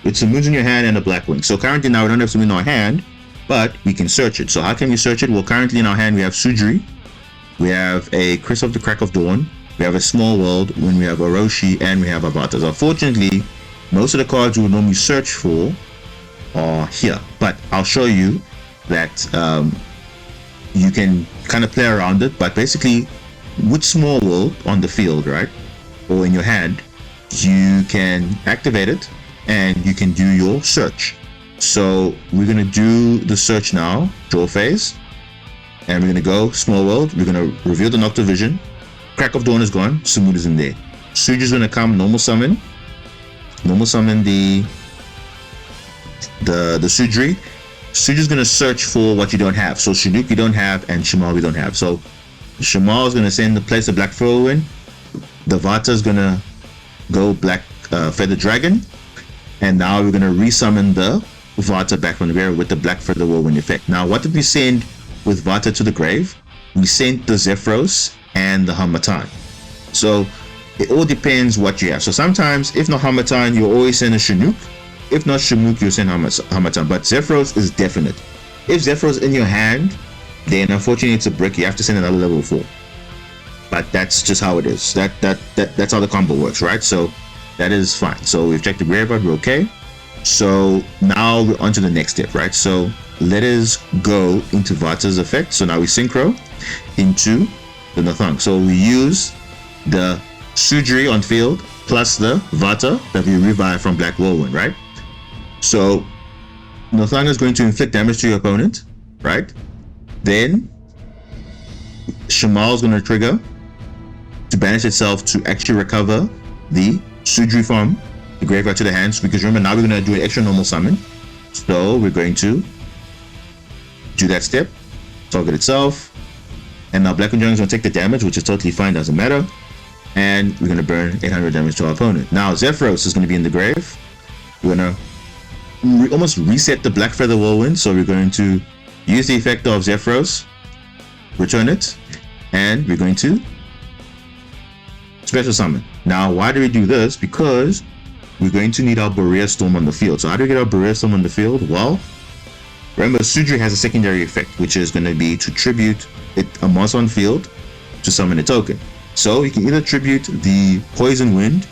With Simoon's in your hand and a Blackwing. So currently now we don't have Simoon in our hand, but we can search it. So how can we search it? Well, currently in our hand we have Sudri, we have a Chris of the Crack of Dawn, we have a Small World, when we have a Roshi, and we have Avatars. Unfortunately, most of the cards we would normally search for are here, but I'll show you that you can kind of play around it. But basically with Small World on the field, right, or in your hand, you can activate it and you can do your search. So we're going to do the search now, draw phase, and we're going to go Small World. We're going to reveal the Nocta Vision. Crack of Dawn is gone, Simoon is in there. Sudri is going to come normal summon the Sudri. Sudri is going to search for what you don't have. So Shaddoll you don't have and Shamal we don't have. So Shamal is going to send the place of Black Whirlwind. The Vata is going to go Black Feather Dragon, and now we're going to resummon the Vata back from the grave with the Black Feather Whirlwind effect. Now what did we send with Vata to the grave? We sent the Zephyros and the Hamatan. So it all depends what you have. So sometimes, if not Hamatan, you always send a Chinook. If not Chinook, you send Hamatan. But Zephyros is definite. If Zephyros in your hand, then unfortunately it's a brick. You have to send another level 4. But that's just how it is. That's how the combo works, right? So that is fine. So we've checked the graveyard, we're okay. So now we're on to the next step, right? So let us go into Vata's effect. So now we synchro into the Nathang. So we use the Sudri on field plus the Vata that we revive from Black Whirlwind, right? So Nathang is going to inflict damage to your opponent, right? Then Shamal is going to trigger to banish itself to actually recover the Sudri from the graveyard to the hands, because remember now we're going to do an extra normal summon. So we're going to do that step, target itself, and now Blackwing Channels is going to take the damage, which is totally fine, doesn't matter, and we're going to burn 800 damage to our opponent. Now Zephyros is going to be in the grave. We're going to almost reset the Black Feather Whirlwind, so we're going to use the effect of Zephyros, return it, and we're going to special summon. Now why do we do this? Because we're going to need our Barrier Storm on the field. So how do we get our Barrier Storm on the field? Well, remember Sudri has a secondary effect, which is going to be to tribute a monster on field to summon a token. So you can either tribute the Poison Wind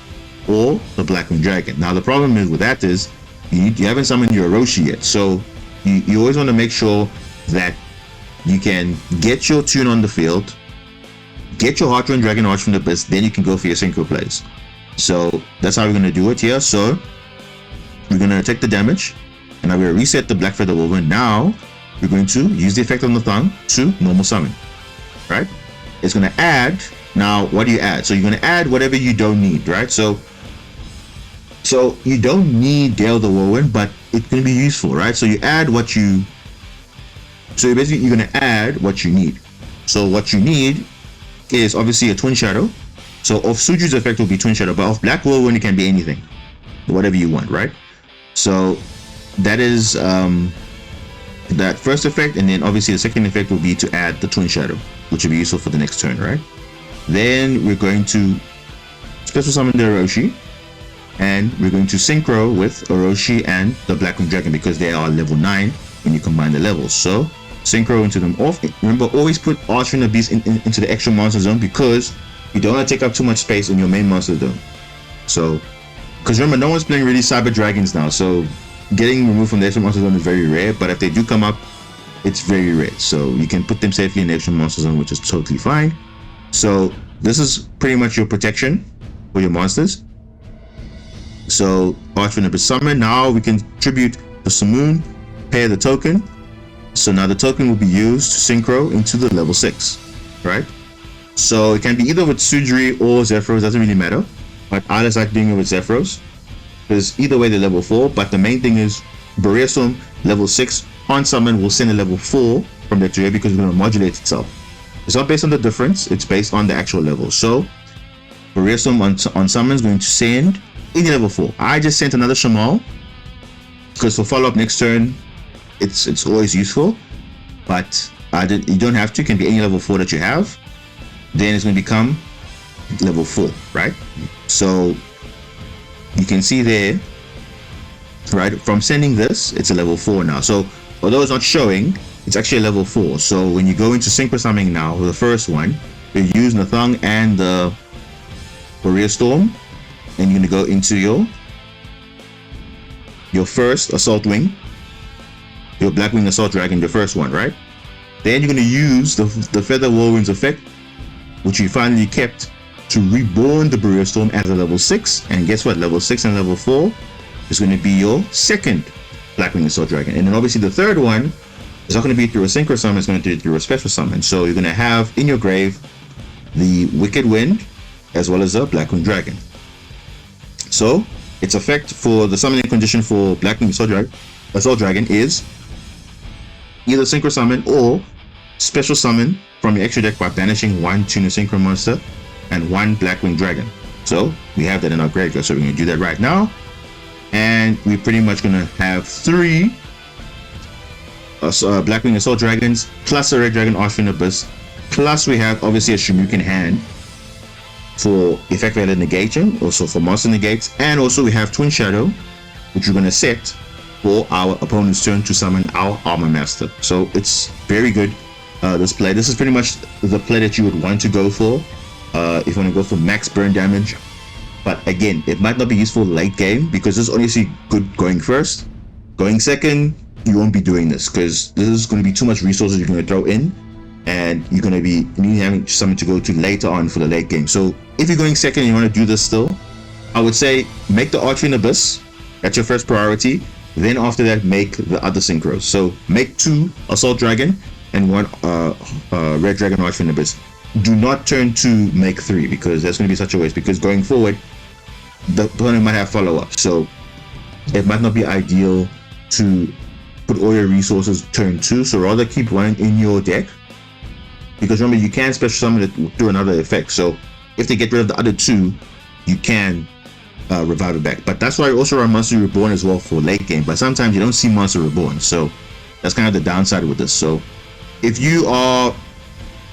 or the Blackwing Dragon. Now the problem is with that is you haven't summoned your Roshi yet. So you always want to make sure that you can get your tune on the field, get your Heart Run Dragon Arch from the Abyss, then you can go for your synchro plays. So that's how we're going to do it here. So we're going to take the damage, and now we're going to reset the Black Feather Whirlwind. Now we're going to use the effect on the thumb to normal summon, right? It's going to add. Now what do you add? So you're going to add whatever you don't need, right? So you don't need Gale the Whirlwind, but it's going to be useful, right? So you add what you, so basically you're going to add what you need. So what you need is obviously a Twin Shadow. So of Sudri's effect will be Twin Shadow, but of Black Whirlwind it can be anything, whatever you want, right? So that is that first effect, and then obviously the second effect will be to add the Twin Shadow, which will be useful for the next turn, right? Then we're going to special summon the Orochi, and we're going to synchro with Orochi and the Blackwing Dragon because they are level 9 when you combine the levels. So synchro into them off. Remember, always put Archer and the Beast into the extra monster zone because you don't want to take up too much space in your main monster zone. So, because remember, no one's playing really Cyber Dragons now, so getting removed from the extra monster zone is very rare, but if they do come up, it's very rare. So you can put them safely in the extra monster zone, which is totally fine. So this is pretty much your protection for your monsters. So Archer and the Summon. Now we can tribute the Simoon, pay the token. So now the token will be used to synchro into the level 6, right? So it can be either with Sudri or Zephyros, doesn't really matter. But I just like doing it with Zephyros, because either way they're level 4, but the main thing is Barrier Storm level 6 on summon will send a level 4 from the trigger because it's going to modulate itself. It's not based on the difference, it's based on the actual level. So Barrier Storm on summon is going to send any level 4. I just sent another Shamal because for follow-up next turn it's always useful, but you don't have to. It can be any level 4 that you have. Then it's going to become level 4, right? So you can see there, right, from sending this, it's a level 4 now. So although it's not showing, it's actually a level 4. So when you go into synchro summoning now with the first one, you use Nathang and the Barrier Storm, and you're going to go into your first Assault Wing, your Blackwing Assault Dragon, the first one, right? Then you're going to use the Feather Whirlwind's effect, which you finally kept, to reborn the Barrier Storm as a level 6. And guess what? Level 6 and level 4 is going to be your second Blackwing Assault Dragon. And then obviously the third one is not going to be through a synchro summon, it's going to be through a special summon. So you're going to have in your grave the Wicked Wind as well as a Blackwing Dragon. So its effect for the summoning condition for Blackwing Assault Dragon is either synchro summon or special summon from your extra deck by banishing 1 Tuner Synchro monster and 1 Blackwing Dragon. So we have that in our graveyard, so we're going to do that right now. And we're pretty much going to have 3 Blackwing Assault Dragons plus a Red Dragon Archfiend Abyss, plus we have obviously a Shimuk in hand for effect value negation, also for monster negates, and also we have Twin Shadow, which we're going to set for our opponent's turn to summon our Armor Master. So it's very good, this play. This is pretty much the play that you would want to go for if you want to go for max burn damage. But again, it might not be useful late game because this is honestly good going first. Going second, you won't be doing this because this is going to be too much resources you're going to throw in, and you're going to be having something to go to later on for the late game. So if you're going second and you want to do this still, I would say make the Archfiend Abyss, that's your first priority. Then after that, make the other synchros. So make 2 Assault Dragon and 1 Red Dragon Archfiend Abyss. Do not turn to make 3 because that's going to be such a waste, because going forward the opponent might have follow-up, so it might not be ideal to put all your resources turn 2. So rather keep 1 in your deck, because remember you can special summon it through another effect. So if they get rid of the other 2, you can revive it back. But that's why I also run Monster Reborn as well for late game, but sometimes you don't see Monster Reborn, so that's kind of the downside with this. So if you are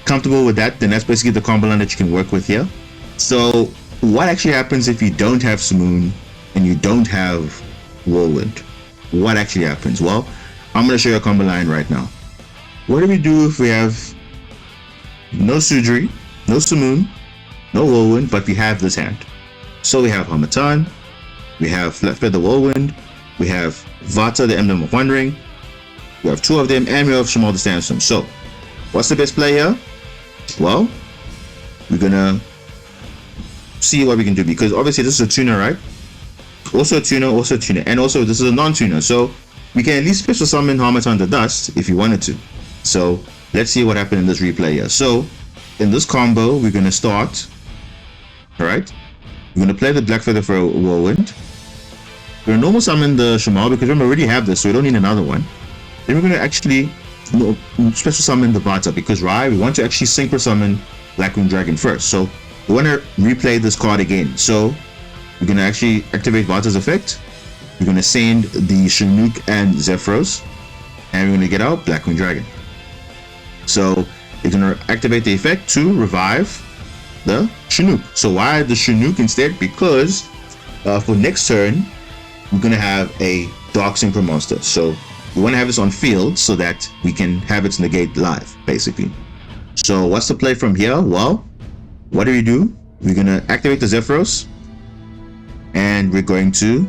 comfortable with that, then that's basically the combo line that you can work with here. So what actually happens if you don't have Simoon and you don't have Whirlwind? What actually happens? Well, I'm going to show you a combo line right now. What do we do if we have no Sudri, no Simoon, no Whirlwind, but we have this hand? So we have Hamatan, we have Feather Whirlwind, we have Vata, the Emblem of Wandering, we have 2 of them, and we have Shamal the Sandstorm. So what's the best play here? Well, we're gonna see what we can do, because obviously this is a tuner, right? Also a tuner, and also this is a non-tuner, so we can at least special summon Hamatan the Dust if you wanted to. So let's see what happened in this replay here. So in this combo, we're gonna start, alright? We're gonna play the Black Feather for a Whirlwind. We're gonna normal summon the Shamal because remember we already have this, so we don't need another one. Then we're gonna actually special summon the Vata, because right, we want to actually synchro summon Blackwing Dragon first. So we want to replay this card again. So we're going to actually activate Vata's effect. We're going to send the Chinook and Zephyros, and we're going to get out Blackwing Dragon. So we're going to activate the effect to revive the Chinook. So why the Chinook instead? Because for next turn, we're going to have a Dark Synchro monster. So we want to have this on field so that we can have its negate live, basically. So what's the play from here? Well, what do? We're going to activate the Zephyros, and we're going to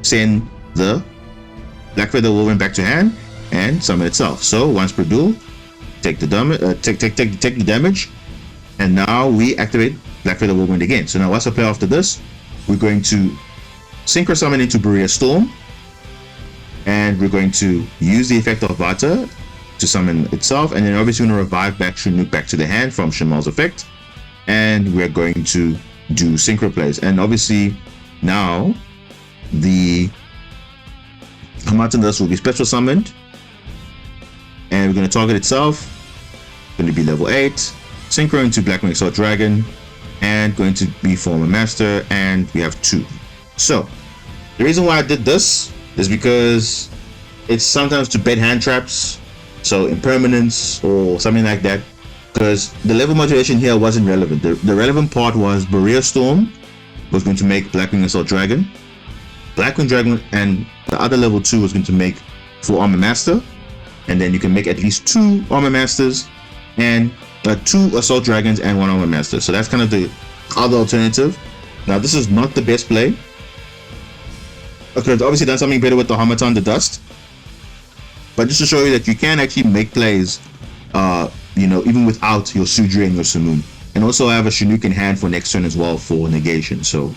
send the Black Feather Whirlwind back to hand and summon itself. So once per duel, take the damage, and now we activate Black Feather Whirlwind again. So now what's the play after this? We're going to synchro summon into Berea Storm, and we're going to use the effect of Vata to summon itself, and then obviously we're going to revive back Chinook back to the hand from Shamal's effect, and we're going to do synchro plays. And obviously now the Hamatandas will be special summoned, and we're going to target itself, going to be level 8, synchro into Blackwing Sword Dragon, and going to be former master, and we have 2. So the reason why I did this is because it's sometimes to bait hand traps, so impermanence or something like that, because the level modulation here wasn't relevant. The relevant part was Berea Storm was going to make Blackwing Assault Dragon, Blackwing Dragon, and the other level 2 was going to make full Armor Master, and then you can make at least 2 Armor Masters and 2 Assault Dragons and 1 Armor Master. So that's kind of the other alternative. Now this is not the best play. I could have obviously done something better with the Harmattan, the Dust, but just to show you that you can actually make plays, you know, even without your Sudri and your Simoon. And also I have a Chinook in hand for next turn as well for negation. So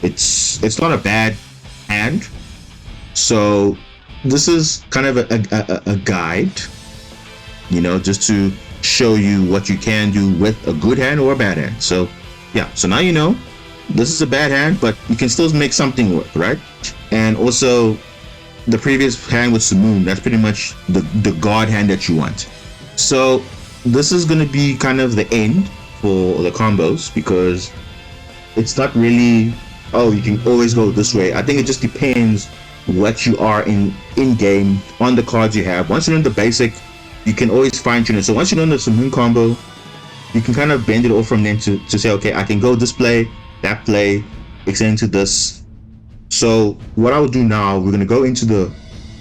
it's not a bad hand. So this is kind of a guide, you know, just to show you what you can do with a good hand or a bad hand. So yeah, so now you know this is a bad hand, but you can still make something work, right? And also the previous hand with Simoon, that's pretty much the guard hand that you want. So this is going to be kind of the end for the combos, because it's not really, oh, you can always go this way. I think it just depends what you are in game on the cards you have. Once you learn the basic, you can always fine tune it. So once you learn the Simoon combo, you can kind of bend it off from then to say, okay, I can go this play, that play, extend to this. So what I will do now, we're going to go into the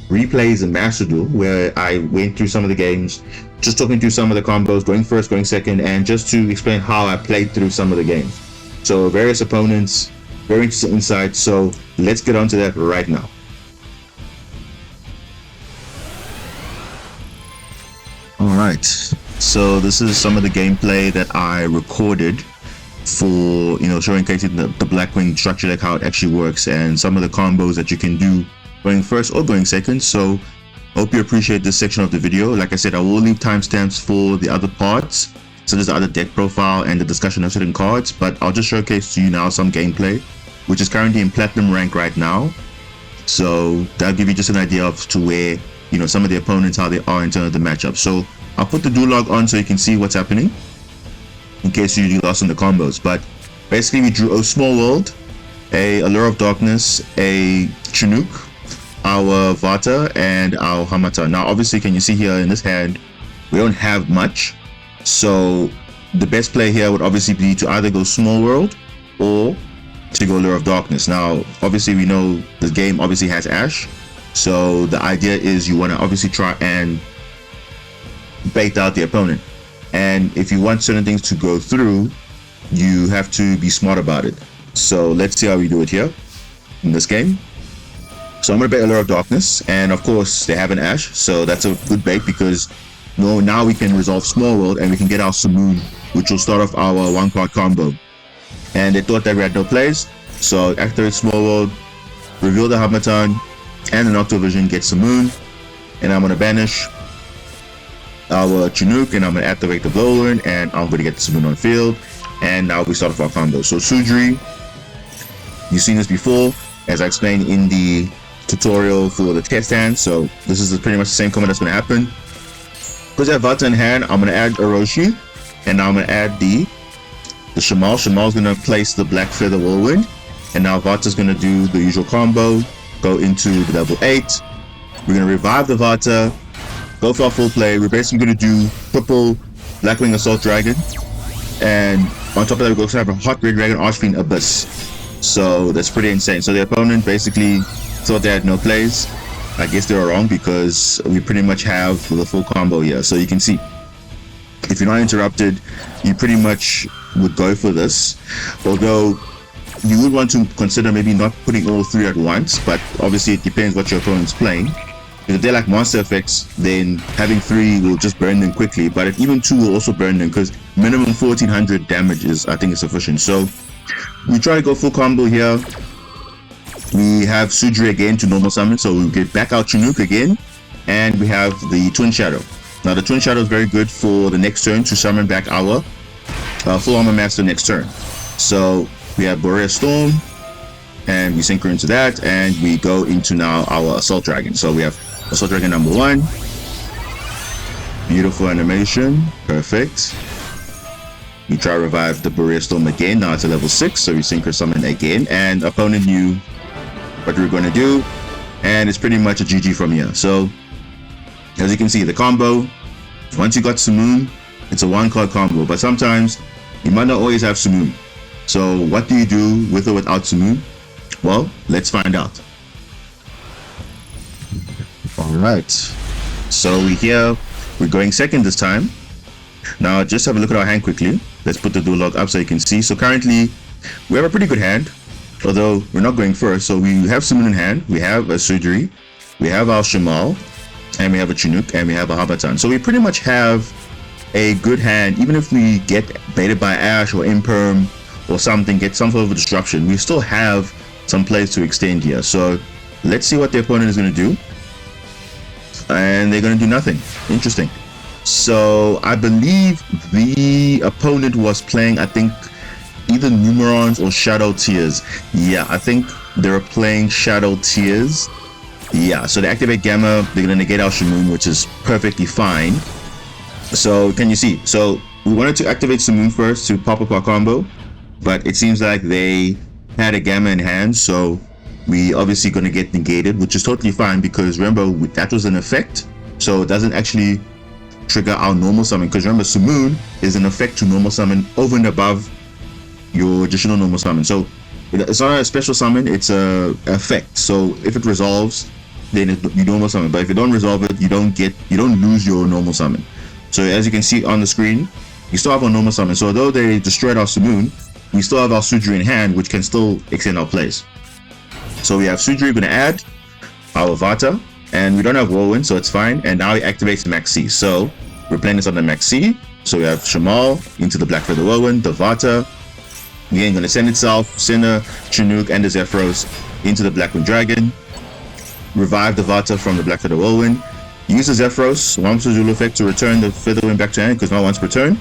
replays in Master Duel, where I went through some of the games, just talking through some of the combos, going first, going second, and just to explain how I played through some of the games. So various opponents, very interesting insights. So let's get on to that right now. All right, so this is some of the gameplay that I recorded for, you know, showing Katie the Blackwing structure deck, how it actually works, and some of the combos that you can do going first or going second. So hope you appreciate this section of the video. Like I said, I will leave timestamps for the other parts, such as the other deck profile and the discussion of certain cards, but I'll just showcase to you now some gameplay, which is currently in platinum rank right now. So that'll give you just an idea of to where, you know, some of the opponents, how they are in terms of the matchup. So I'll put the duel log on so you can see what's happening in case you lost in the combos. But basically we drew a Small World, a Allure of Darkness, a Chinook, our Vata, and our Hamata. Now obviously, can you see here in this hand, we don't have much. So the best play here would obviously be to either go Small World or to go Allure of Darkness. Now obviously we know this game obviously has Ash, so the idea is you want to obviously try and bait out the opponent, and if you want certain things to go through, you have to be smart about it. So let's see how we do it here in this game. So I'm going to bait Allure of Darkness, and of course they have an Ash, so that's a good bait, because now we can resolve Small World and we can get our Simoon, which will start off our 1-card combo. And they thought that we had no plays, so activate Small World, reveal the Hamatan, and the Nocto Vision, get Simoon, and I'm going to banish our Chinook, and I'm going to activate the Whirlwind, and I'm going to get the Simoon on field, and now we start off our combo. So Sudri, you've seen this before, as I explained in the tutorial for the test hand. So this is pretty much the same combo that's going to happen. Because I have Vata in hand, I'm going to add Orochi, and now I'm going to add the Shamal. Shamal's going to place the Black Feather Whirlwind, and now Vata's going to do the usual combo, go into the level 8. We're going to revive the Vata, go for our full play. We're basically going to do triple Blackwing Assault Dragon, and on top of that, we're going to have a Hot Red Dragon Archfiend Abyss. So that's pretty insane. So the opponent basically thought they had no plays. I guess they were wrong, because we pretty much have the full combo here. So you can see, if you're not interrupted, you pretty much would go for this. Although you would want to consider maybe not putting all three at once, but obviously it depends what your opponent's playing. If they're like monster effects, then having 3 will just burn them quickly, but even 2 will also burn them, because minimum 1400 damage is, I think, is sufficient. So we try to go full combo here. We have Sudri again to normal summon, so we get back our Chinook again, and we have the Twin Shadow. Now the Twin Shadow is very good for the next turn to summon back our Full Armor Master next turn. So we have Boreas Storm, and we synchro into that, and we go into now our Assault Dragon. So we have Assault Dragon number 1. Beautiful animation, perfect. We try to revive the Boreas Storm again. Now it's a level 6, so we synchro summon again, and opponent knew what we were going to do, and it's pretty much a GG from here. So as you can see, the combo, once you got Simoon, it's a 1-card combo, but sometimes you might not always have Simoon. So what do you do with or without Simoon? Well, let's find out. Alright, so we're going second this time. Now just have a look at our hand quickly. Let's put the dual log up so you can see. So currently we have a pretty good hand, although we're not going first. So we have Simoon in hand, we have a Sudri, we have our Shamal, and we have a Chinook, and we have a Habatan. So we pretty much have a good hand. Even if we get baited by Ash or Imperm or something, get some sort of a disruption, we still have some plays to extend here. So let's see what the opponent is going to do. And they're going to do nothing. Interesting. So I believe the opponent was playing, I think, either Numerons or Shadow Tears. Yeah, I think they were playing Shadow Tears. Yeah, so they activate Gamma, they're going to negate our Simoon, which is perfectly fine. So can you see? So we wanted to activate Simoon first to pop up our combo, but it seems like they had a Gamma in hand, so we obviously going to get negated, which is totally fine, because remember, that was an effect, so it doesn't actually trigger our normal summon, because remember, Simoon is an effect to normal summon over and above your additional normal summon. So it's not a special summon, it's a effect. So if it resolves, then you normal summon, but if you don't resolve it, you don't lose your normal summon. So as you can see on the screen, we still have our normal summon. So although they destroyed our Simoon, we still have our Sudri in hand, which can still extend our plays. So we have Sudri going to add our Vata, and we don't have Whirlwind, so it's fine. And now he activates Max C. So we're playing this on the Max C. So we have Shamal into the Black Feather Whirlwind, the Vata. Again, going to send itself, send a Chinook and the Zephyros into the Blackwing Dragon. Revive the Vata from the Black Feather Whirlwind. Use the Zephyros, once the Zulu effect, to return the Feather Wind back to hand, because not once per turn.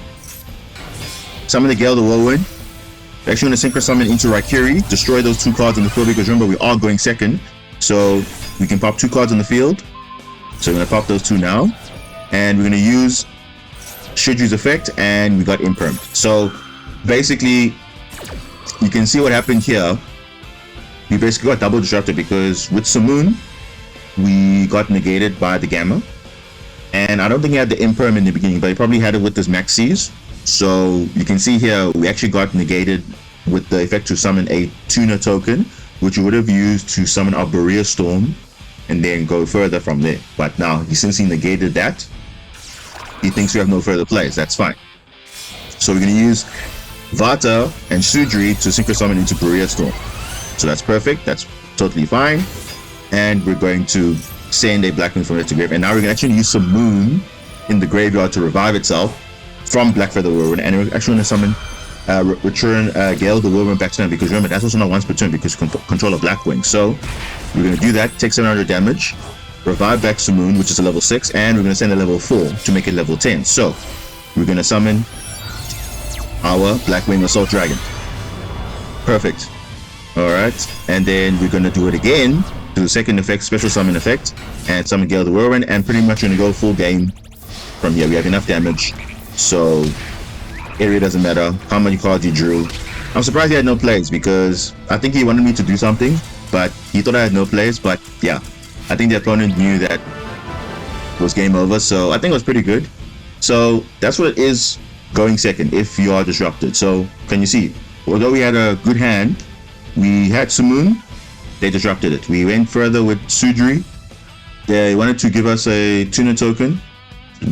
Summon the Gale, the Whirlwind. We're actually going to synchro summon into Raikiri, destroy those 2 cards on the field, because remember, we are going second. So we can pop 2 cards on the field. So we're going to pop those 2 now. And we're going to use Shudri's effect, and we got Impermed. So basically, you can see what happened here. We basically got double disrupted, because with Simoon, we got negated by the Gamma. And I don't think he had the Imperm in the beginning, but he probably had it with his Maxis. So you can see here, we actually got negated with the effect to summon a Tuner token, which we would have used to summon our Boreas Storm and then go further from there. But now, since he negated that, he thinks we have no further plays. That's fine. So we're going to use Vata and Sudri to synchro summon into Boreas Storm. So that's perfect. That's totally fine. And we're going to send a Blackwing from there to grave. And now we're going to actually use Simoon in the graveyard to revive itself from Black Feather Whirlwind. And we're actually going to summon, return Gale the Whirlwind back to them, because remember, that's also not once per turn, because control of Blackwing. So we're going to do that, take 700 damage, revive back Simoon, which is a level 6, and we're going to send a level 4 to make it level 10. So we're going to summon our Blackwing Assault Dragon. Perfect. Alright, and then we're going to do it again do the second effect, special summon effect, and summon Gale the Whirlwind, and pretty much gonna go full game from here. We have enough damage, so it really doesn't matter how many cards you drew. I'm surprised he had no plays, because I think he wanted me to do something, but he thought I had no plays. But yeah, I think the opponent knew that it was game over, so I think it was pretty good. So that's what it is going second if you are disrupted. So can you see, although we had a good hand, we had Simoon, they disrupted it. We went further with Sudri, they wanted to give us a tuner token,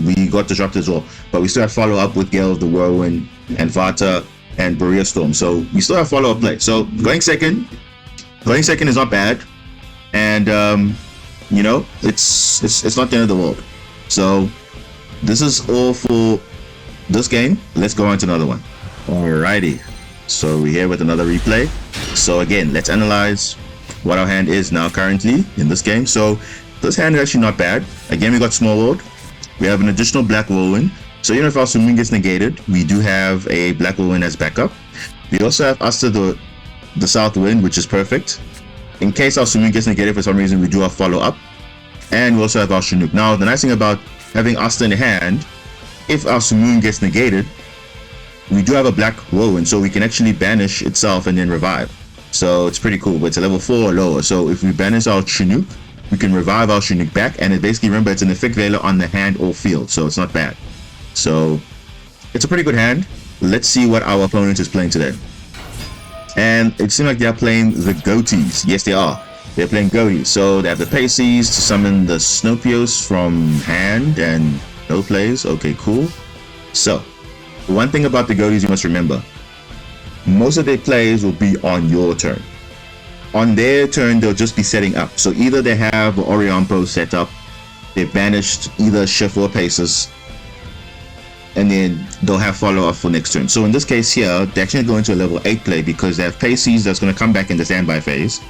we got disrupted as well, but we still had follow up with Gale of the Whirlwind and Vata and Barrier Storm, so we still have follow up play. So going second is not bad, and you know, it's not the end of the world. So this is all for this game. Let's go on to another one. Alrighty, so we're here with another replay. So again, let's analyze what our hand is now currently in this game. So this hand is actually not bad. Again, we got Small World. We have an additional Black Whirlwind. So even if our Simoon gets negated, we do have a Black Whirlwind as backup. We also have Asta the South Wind, which is perfect. In case our Simoon gets negated for some reason, we do have follow up. And we also have our Chinook. Now, the nice thing about having Asta in the hand, if our Simoon gets negated, we do have a Black Whirlwind, so we can actually banish itself and then revive. So it's pretty cool, but it's a level 4 or lower. So if we banish our Chinook, we can revive our Chinook back, and it basically, remember, it's an effect veiler on the hand or field, so it's not bad. So it's a pretty good hand. Let's see what our opponent is playing today. And it seems like they're playing the Ghotis. Yes, they are. They're playing Ghoti. So they have the Paces to summon the Snopios from hand and no plays. Okay, cool. So one thing about the Ghotis you must remember, most of their plays will be on your turn. On their turn, they'll just be setting up. So either they have Oriampo set up, they've banished either Shift or Paces, and then they'll have follow-up for next turn. So in this case here, they're actually going to a level 8 play because they have Paces that's going to come back in the standby phase,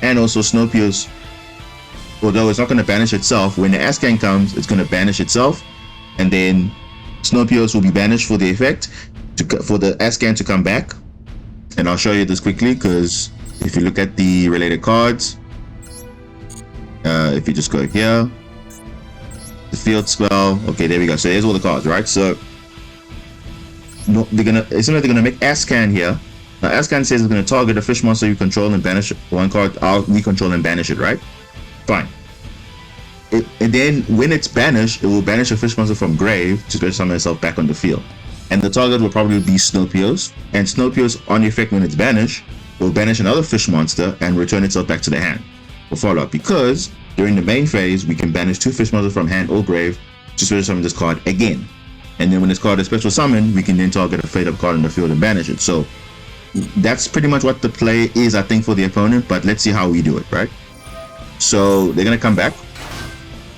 and also Snopios, although it's not going to banish itself, when the Ascan comes, it's going to banish itself, and then Snopios will be banished for the effect, for the Ascan to come back. And I'll show you this quickly, because if you look at the related cards, if you just go here, the field spell, okay, there we go. So here's all the cards, right? So no, it's like they're gonna make Ascan here. Now Ascan says it's gonna target a fish monster you control and banish one card we control and banish it, right? Fine. And then when it's banished, it will banish a fish monster from grave to special summon itself back on the field. And the target will probably be Snopios. And Snopios, on effect when it's banished, will banish another fish monster and return itself back to the hand for follow-up. Because during the main phase, we can banish 2 fish monsters from hand or grave to special summon this card again. And then when this card is special summoned, we can then target a fade-up card in the field and banish it. So that's pretty much what the play is, I think, for the opponent. But let's see how we do it, right? So they're going to come back.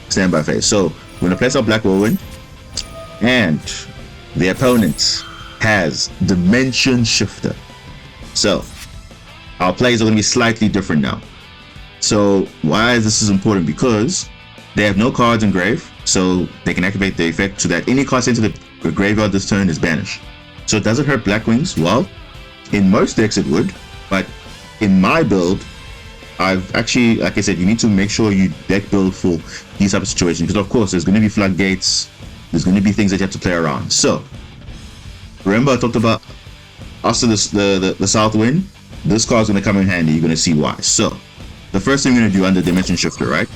Standby phase. So we're going to place our Black Whirlwind. And the opponent has Dimension Shifter. So our plays are going to be slightly different now. So why is this important? Because they have no cards in grave, so they can activate the effect so that any card sent to the graveyard this turn is banished. So does it hurt Blackwings? Well, in most decks it would, but in my build, I've actually, like I said, you need to make sure you deck build for these type of situations, because of course there's going to be floodgates, there's going to be things that you have to play around. So remember I talked about after the South Wind, this card's going to come in handy. You're going to see why. So the first thing we're going to do under Dimension Shifter, right?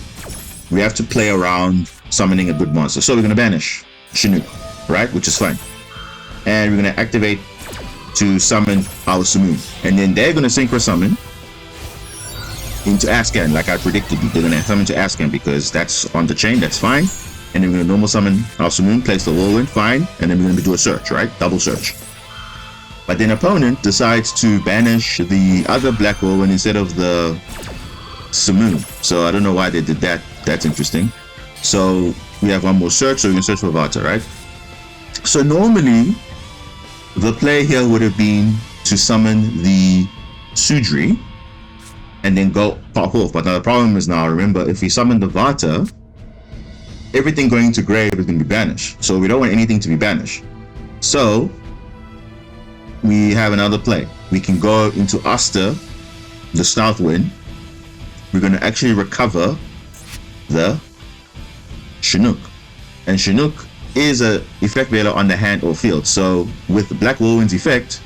We have to play around summoning a good monster. So we're going to banish Chinook, right? Which is fine. And we're going to activate to summon our Simoon. And then they're going to Synchro Summon into Ascan, like I predicted. They're going to summon to Ascan because that's on the chain, that's fine. And then we're going to normal summon our Simoon, place the Whirlwind, fine. And then we're going to do a search, right? Double search. But then opponent decides to banish the other Black Whirlwind instead of the Simoon. So I don't know why they did that. That's interesting. So we have one more search, so we can search for Vata, right? So normally the play here would have been to summon the Sudri and then go pop off. But now the problem is, now remember, if we summon the Vata, everything going to grave is going to be banished. So we don't want anything to be banished. So we have another play. We can go into Asta, the South Wind, we're going to actually recover the Chinook. And Chinook is a effect veiler on the hand or field. So with Black Whirlwind's effect,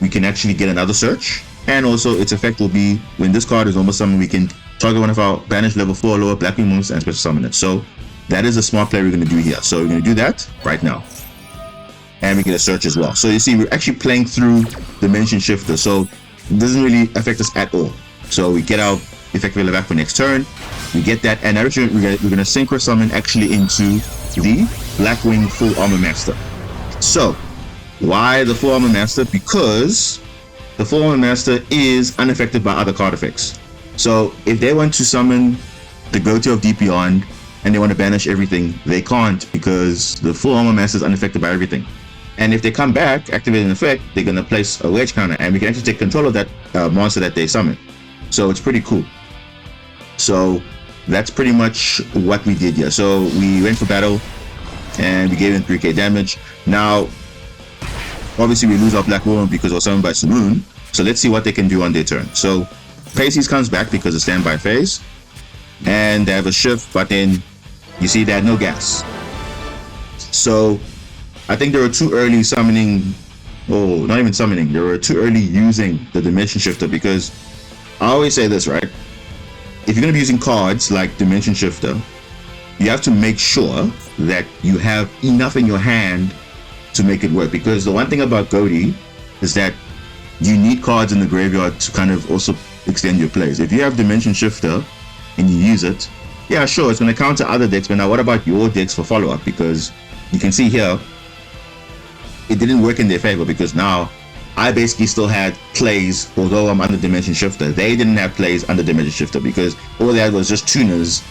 we can actually get another search. And also its effect will be when this card is almost summoned, we can target one of our banished level 4 or lower Blackwing monsters and special summon it. So that is a smart play we're going to do here. So we're going to do that right now. And we get a search as well. So you see, we're actually playing through Dimension Shifter. So it doesn't really affect us at all. So we get our effect veiler back for next turn. We get that, and actually we're going to synchro summon actually into the Blackwing Full Armor Master. So why the Full Armor Master? Because the Full Armor Master is unaffected by other card effects. So if they want to summon the Ghoti of Deep Beyond and they want to banish everything, they can't, because the Full Armor Master is unaffected by everything. And if they come back, activate an effect, they're going to place a wedge counter, and we can actually take control of that monster that they summon. So it's pretty cool. So that's pretty much what we did here. So we went for battle and we gave him 3k damage. Now obviously we lose our Black Whirlwind because we're summoned by Simoon. So let's see what they can do on their turn. So Pisces comes back because of standby phase, and they have a shift, but then you see they had no gas. So I think they were too early summoning, oh, not even summoning, they were too early using the Dimension Shifter, because I always say this, right? If you're going to be using cards like Dimension Shifter, you have to make sure that you have enough in your hand to make it work. Because the one thing about Ghoti is that you need cards in the graveyard to kind of also extend your plays. If you have Dimension Shifter and you use it, yeah, sure, it's going to counter other decks, but now what about your decks for follow-up? Because you can see here, it didn't work in their favor, because now I basically still had plays, although I'm under Dimension Shifter. They didn't have plays under Dimension Shifter, because all they had was just tuners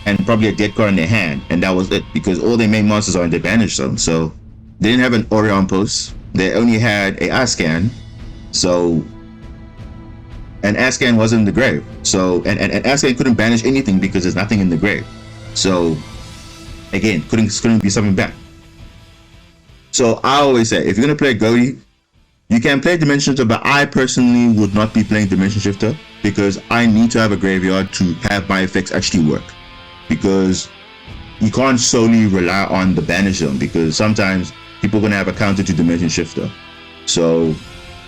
and probably a dead card in their hand, and that was it, because all their main monsters are in their banish zone. So they didn't have an Orion Post, they only had a Ascan, so, and Ascan wasn't in the grave, so, and Ascan couldn't banish anything because there's nothing in the grave. So again, couldn't be summoned back. So I always say, if you're gonna play Ghoti, you can play Dimension Shifter, but I personally would not be playing Dimension Shifter, because I need to have a graveyard to have my effects actually work. Because you can't solely rely on the banish zone, because sometimes people are going to have a counter to Dimension Shifter. So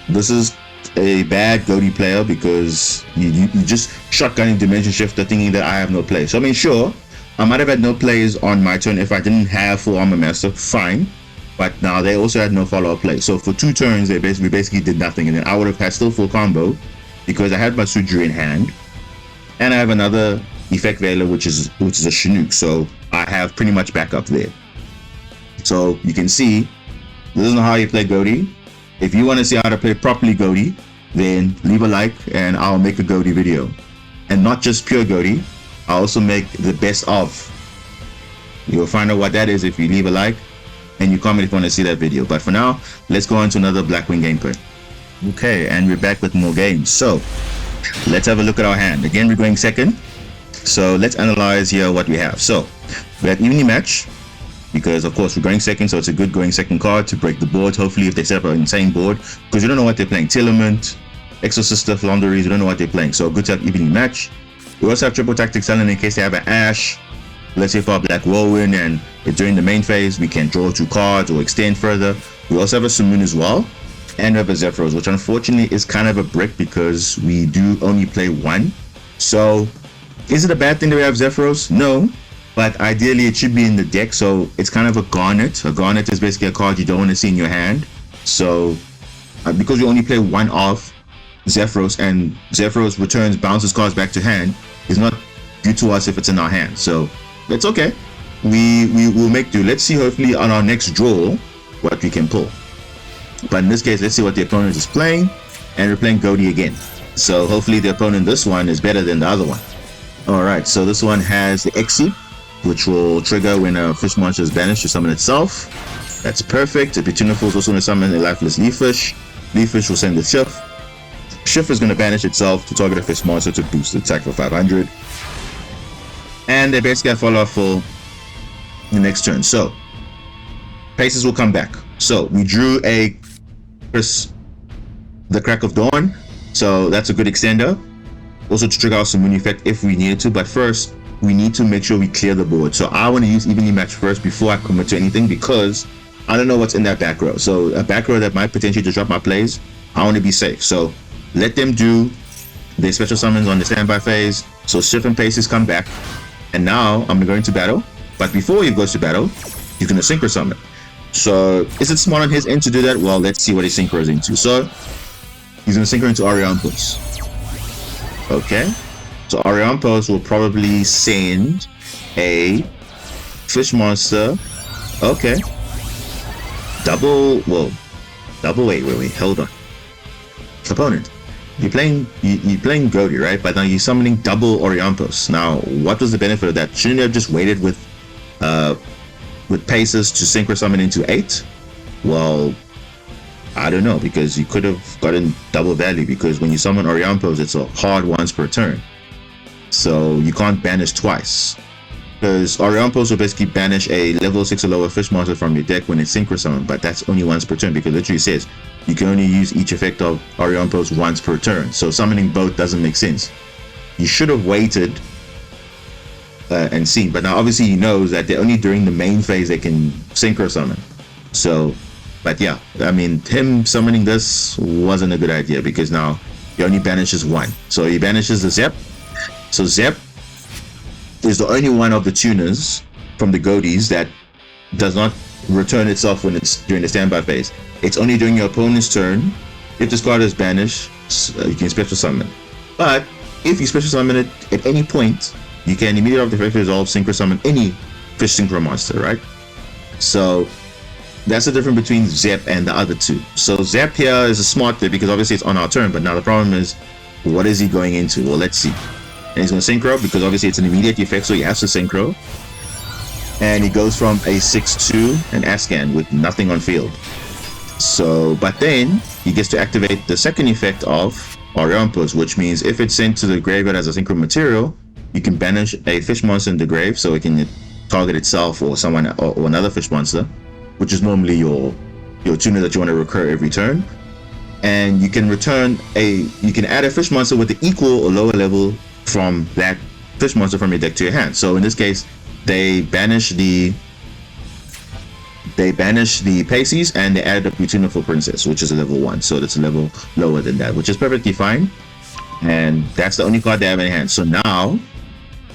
this is a bad Ghoti player, because you just shotgunning Dimension Shifter thinking that I have no play. So I mean, sure, I might have had no plays on my turn if I didn't have Full Armor Master, fine. But now they also had no follow-up play. So for 2 turns, we basically did nothing. And then I would have had still full combo, because I had my Sudri in hand. And I have another effect veiler, which is a Chinook. So I have pretty much backup there. So you can see, this is how you play Ghoti. If you want to see how to play properly Ghoti, then leave a like and I'll make a Ghoti video. And not just pure Ghoti, I'll also make the best of. You'll find out what that is if you leave a like and you comment if you want to see that video. But for now, let's go on to another Blackwing gameplay. Okay, and we're back with more games. So let's have a look at our hand. Again, we're going second. So let's analyze here what we have. So we have evenly match, because of course we're going second, so it's a good going second card to break the board. Hopefully, if they set up an insane board, because you don't know what they're playing. Telement, Exorcister, Flaunderies, you don't know what they're playing. So good to have evenly match. We also have triple tactics talent in case they have an Ash. Let's say for our Black Whirlwind, and during the main phase we can draw 2 cards or extend further. We also have a Simoon as well, and we have a Zephyros, which unfortunately is kind of a brick because we do only play 1. So is it a bad thing that we have Zephyros? No, but ideally it should be in the deck. So it's kind of a Garnet. A Garnet is basically a card you don't want to see in your hand. So because we only play 1 off Zephyros, and Zephyros returns bounces cards back to hand, is not good to us if it's in our hand. So it's okay. We will make do. Let's see, hopefully on our next draw, what we can pull. But in this case, let's see what the opponent is playing, and we're playing Ghoti again. So hopefully the opponent this one is better than the other one. Alright, so this one has the Exceed, which will trigger when a fish monster is banished to summon itself. That's perfect. The Petunia is also going to summon a lifeless Leaf Fish. Leaf Fish will send the Shift. Shift is going to banish itself to target a fish monster to boost the attack for 500. And they basically have follow-up for the next turn. So Paces will come back. So we drew the Crack of Dawn, so that's a good extender. also to trigger our Simoon effect if we needed to, but first we need to make sure we clear the board. So I want to use evenly matched first before I commit to anything, because I don't know what's in that back row. So a back row that might potentially disrupt my plays, I want to be safe. So let them do their special summons on the standby phase. So Shift and Paces come back, and now I'm going to battle. But before he goes to battle, he's going to synchro summon. So is it smart on his end to do that? Well, let's see what he synchros into. So he's going to synchro into Oriampos. Okay, so Oriampos will probably send a fish monster. Okay, wait, hold on. Opponent, you're playing Ghoti, right? But now you're summoning double Oriampos. Now, what was the benefit of that? Shouldn't you have just waited with Paces to synchro summon into 8? Well, I don't know, because you could have gotten double value, because when you summon Oriampos, it's a hard once per turn. So you can't banish twice. Because Oriampos will basically banish a level 6 or lower fish monster from your deck when it's synchro summoned, but that's only once per turn, because it literally says you can only use each effect of Oriampos once per turn. So summoning both doesn't make sense. You should have waited and seen, but now obviously he knows that they're only during the main phase they can synchro summon. So, but yeah, I mean, him summoning this wasn't a good idea, because now he only banishes one. So he banishes the Zep. So Zep is the only one of the tuners from the Ghotis that does not return itself when it's during the standby phase. It's only during your opponent's turn. If this card is banished, you can special summon. But if you special summon it at any point, you can immediately after the effect resolve synchro summon any fish synchro monster, right? So that's the difference between Zep and the other two. So Zep here is a smart play, because obviously it's on our turn, but now the problem is, what is he going into? Well, let's see. And he's going to synchro, because obviously it's an immediate effect, so he has to synchro. And he goes from a 6-2 and Ascan with nothing on field. So, but then he gets to activate the second effect of Oriampos, which means if it's sent to the graveyard as a synchro material, you can banish a fish monster in the grave, so it can target itself or someone or another fish monster, which is normally your tuner that you want to recur every turn. And you can add a fish monster with the equal or lower level from that fish monster from your deck to your hand. So in this case, they banish the Paces, and they added a Tuner for Princess, which is a level 1, so that's a level lower than that, which is perfectly fine. And that's the only card they have in hand. So now,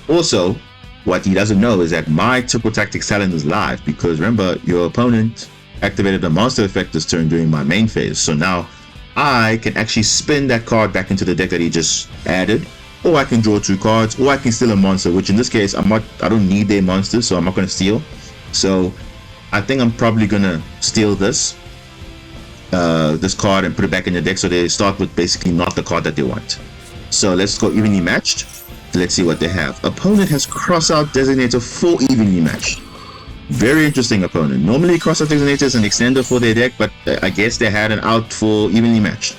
also, what he doesn't know is that my Triple Tactics talent is live, because remember, your opponent activated the monster effect this turn during my main phase. So now I can actually spin that card back into the deck that he just added, or I can draw 2 cards, or I can steal a monster, which in this case I don't need their monsters, so I'm not going to steal. So I think I'm probably going to steal this card and put it back in the deck, so they start with basically not the card that they want. So let's go evenly matched. Let's see what they have. Opponent has Crossout Designator 4 evenly matched. Very interesting opponent. Normally Crossout Designator is an extender for their deck, but I guess they had an out for evenly matched.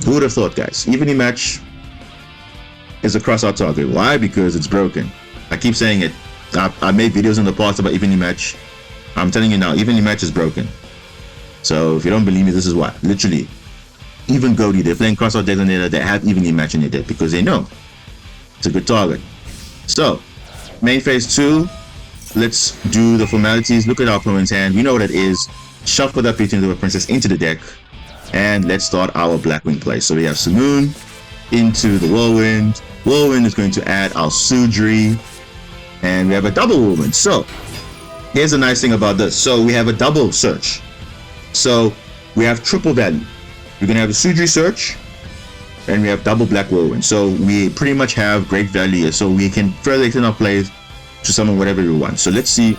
Who would have thought, guys? Evenly matched is a crossout target. Why? Because it's broken. I keep saying it. I made videos in the past about evenly match. I'm telling you now, evenly match is broken. So if you don't believe me, this is why. Literally, even Ghoti, they're playing crossout designator, they have evenly match in their deck, because they know it's a good target. So main phase 2, let's do the formalities. Look at our opponent's hand. We know what it is. Shuffle that Pure Synchro Princess into the deck, and let's start our Blackwing play. So we have Simoon into the Whirlwind. Whirlwind is going to add our Sudri, and we have a double Whirlwind. So here's the nice thing about this. So we have a double search. So we have triple value. We're going to have a Sudri search, and we have double Black Whirlwind. So we pretty much have great value here. So we can further extend our plays to summon whatever we want. So let's see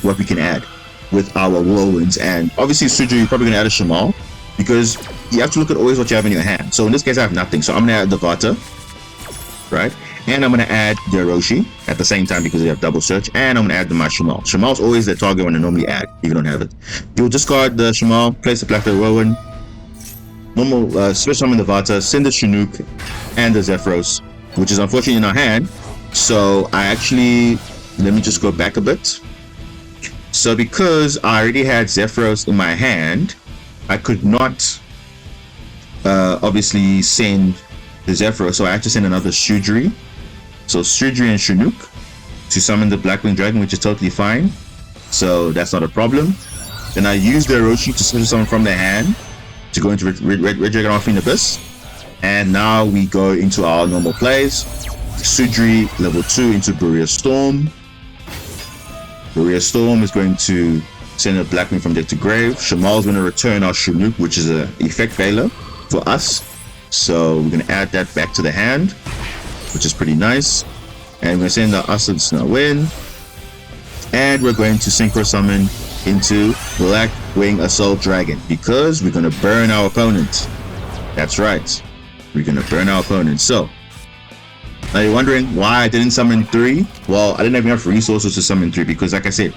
what we can add with our Whirlwinds. And obviously Sudri, you're probably going to add a Shaddoll, because you have to look at always what you have in your hand. So in this case, I have nothing. So I'm going to add the Vata, right? And I'm going to add the Orochi at the same time, because we have double search. And I'm going to add my Shaddoll. Shaddoll's always the target when I normally add, if you don't have it. You'll discard the Shaddoll, place the Black Whirlwind, normal switch summon the Vata, send the Chinook and the Zephyros, which is unfortunately in our hand. So I actually, let me just go back a bit. So because I already had Zephyros in my hand, I could not obviously send the Zephyros, so I had to send another Sudri. So Sudri and Chinook to summon the Blackwing Dragon, which is totally fine. So that's not a problem. Then I used the Orochi to summon from the hand to go into Red Dragon Offering Abyss. And now we go into our normal plays. Sudri level 2 into Barrier Storm. Barrier Storm is going to send a Blackwing from deck to grave. Shamal is going to return our Chinook, which is an effect veiler for us. So we're going to add that back to the hand, which is pretty nice. And we're going to send our Acid Win. And we're going to synchro summon into Blackwing Assault Dragon because we're going to burn our opponent. That's right. We're going to burn our opponent. So, now you're wondering why I didn't summon 3? Well, I didn't have enough resources to summon 3 because, like I said,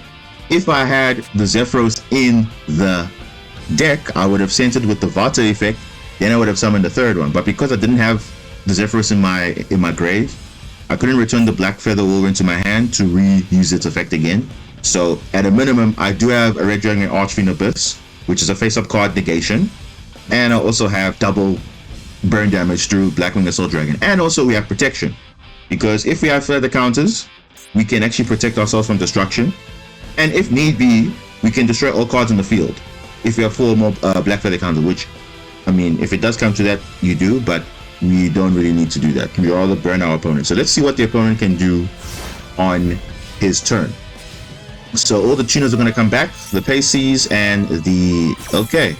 if I had the Zephyros in the deck, I would have sent it with the Vata effect, then I would have summoned the 3rd one. But because I didn't have the Zephyros in my grave, I couldn't return the Black Feather Whirlwind to my hand to reuse its effect again. So at a minimum, I do have a Red Dragon Archfiend Abyss, which is a face-up card negation. And I also have double burn damage through Blackwing Assault Dragon. And also we have protection. Because if we have feather counters, we can actually protect ourselves from destruction. And if need be, we can destroy all cards in the field. If we have 4 more Black Feather counters, which, I mean, if it does come to that, you do, but we don't really need to do that. We rather burn our opponent. So let's see what the opponent can do on his turn. So all the tuners are going to come back, the Paces and the... Okay,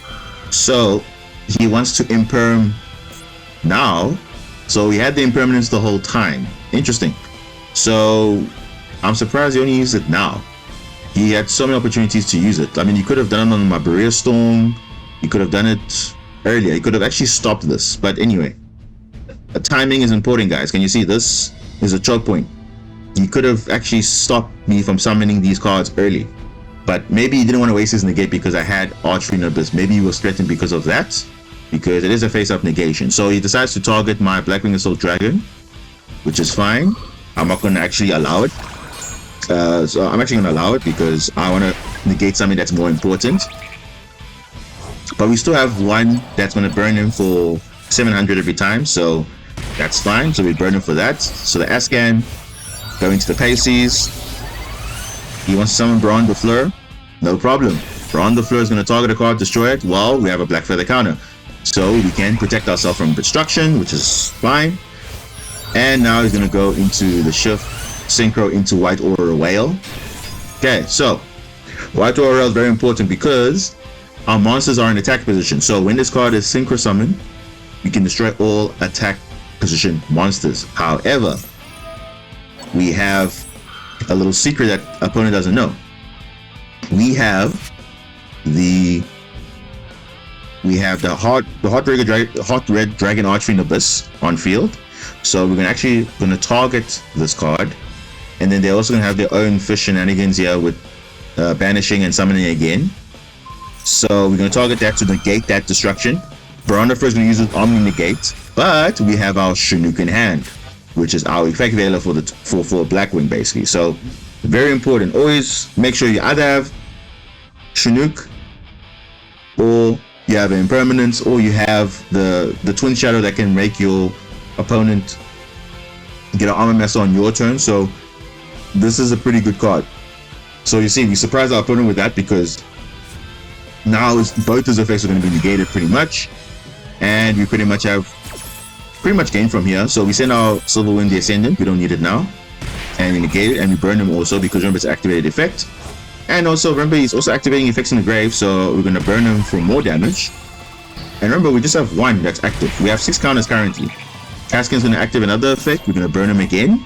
so he wants to imperm now. So he had the impermanence the whole time. Interesting. So I'm surprised he only used it now. He had so many opportunities to use it. I mean, he could have done it on my Barrier Storm. He could have done it earlier. He could have actually stopped this. But anyway, the timing is important, guys. Can you see this is a choke point? He could have actually stopped me from summoning these cards early. But maybe he didn't want to waste his negate because I had Archfiend Abyss. Maybe he was threatened because of that, because it is a face-up negation. So he decides to target my Blackwing Assault Dragon, which is fine. I'm not going to actually allow it. So I'm actually going to allow it because I want to negate something that's more important. But we still have one that's going to burn him for 700 every time, so that's fine. So we burn him for that. So the Ascan going to the Paces. He wants to summon Brawn the Fleur. No problem. Brawn the Fleur is going to target a card, destroy it, while we have a Black Feather counter. So we can protect ourselves from destruction, which is fine. And now he's going to go into the shift synchro into White Aura Whale. Okay, so White Aura Whale is very important because our monsters are in attack position. So when this card is synchro summoned, we can destroy all attack position monsters. However, we have a little secret that opponent doesn't know. We have the hot red dragon Archfiend Abyss on field. So we're actually going to target this card, and then they're also going to have their own fish shenanigans here with banishing and summoning again. So we're going to target that to negate that destruction. Veranda first going to use it Omni Negate, but we have our Chinook in hand, which is our effect veiler for Blackwing basically. So very important. Always make sure you either have Chinook, or you have impermanence, or you have the Twin Shadow that can make your opponent get an armor master on your turn. So this is a pretty good card. So you see, we surprised our opponent with that because now both his effects are going to be negated pretty much, and we pretty much gained from here. So we send our Silverwind the Ascendant, we don't need it now, and we negate it, and we burn him also because remember it's activated effect. And also remember he's also activating effects in the grave, so we're going to burn him for more damage. And remember, we just have one that's active. We have 6 counters currently. Kaskin's going to activate another effect, we're going to burn him again.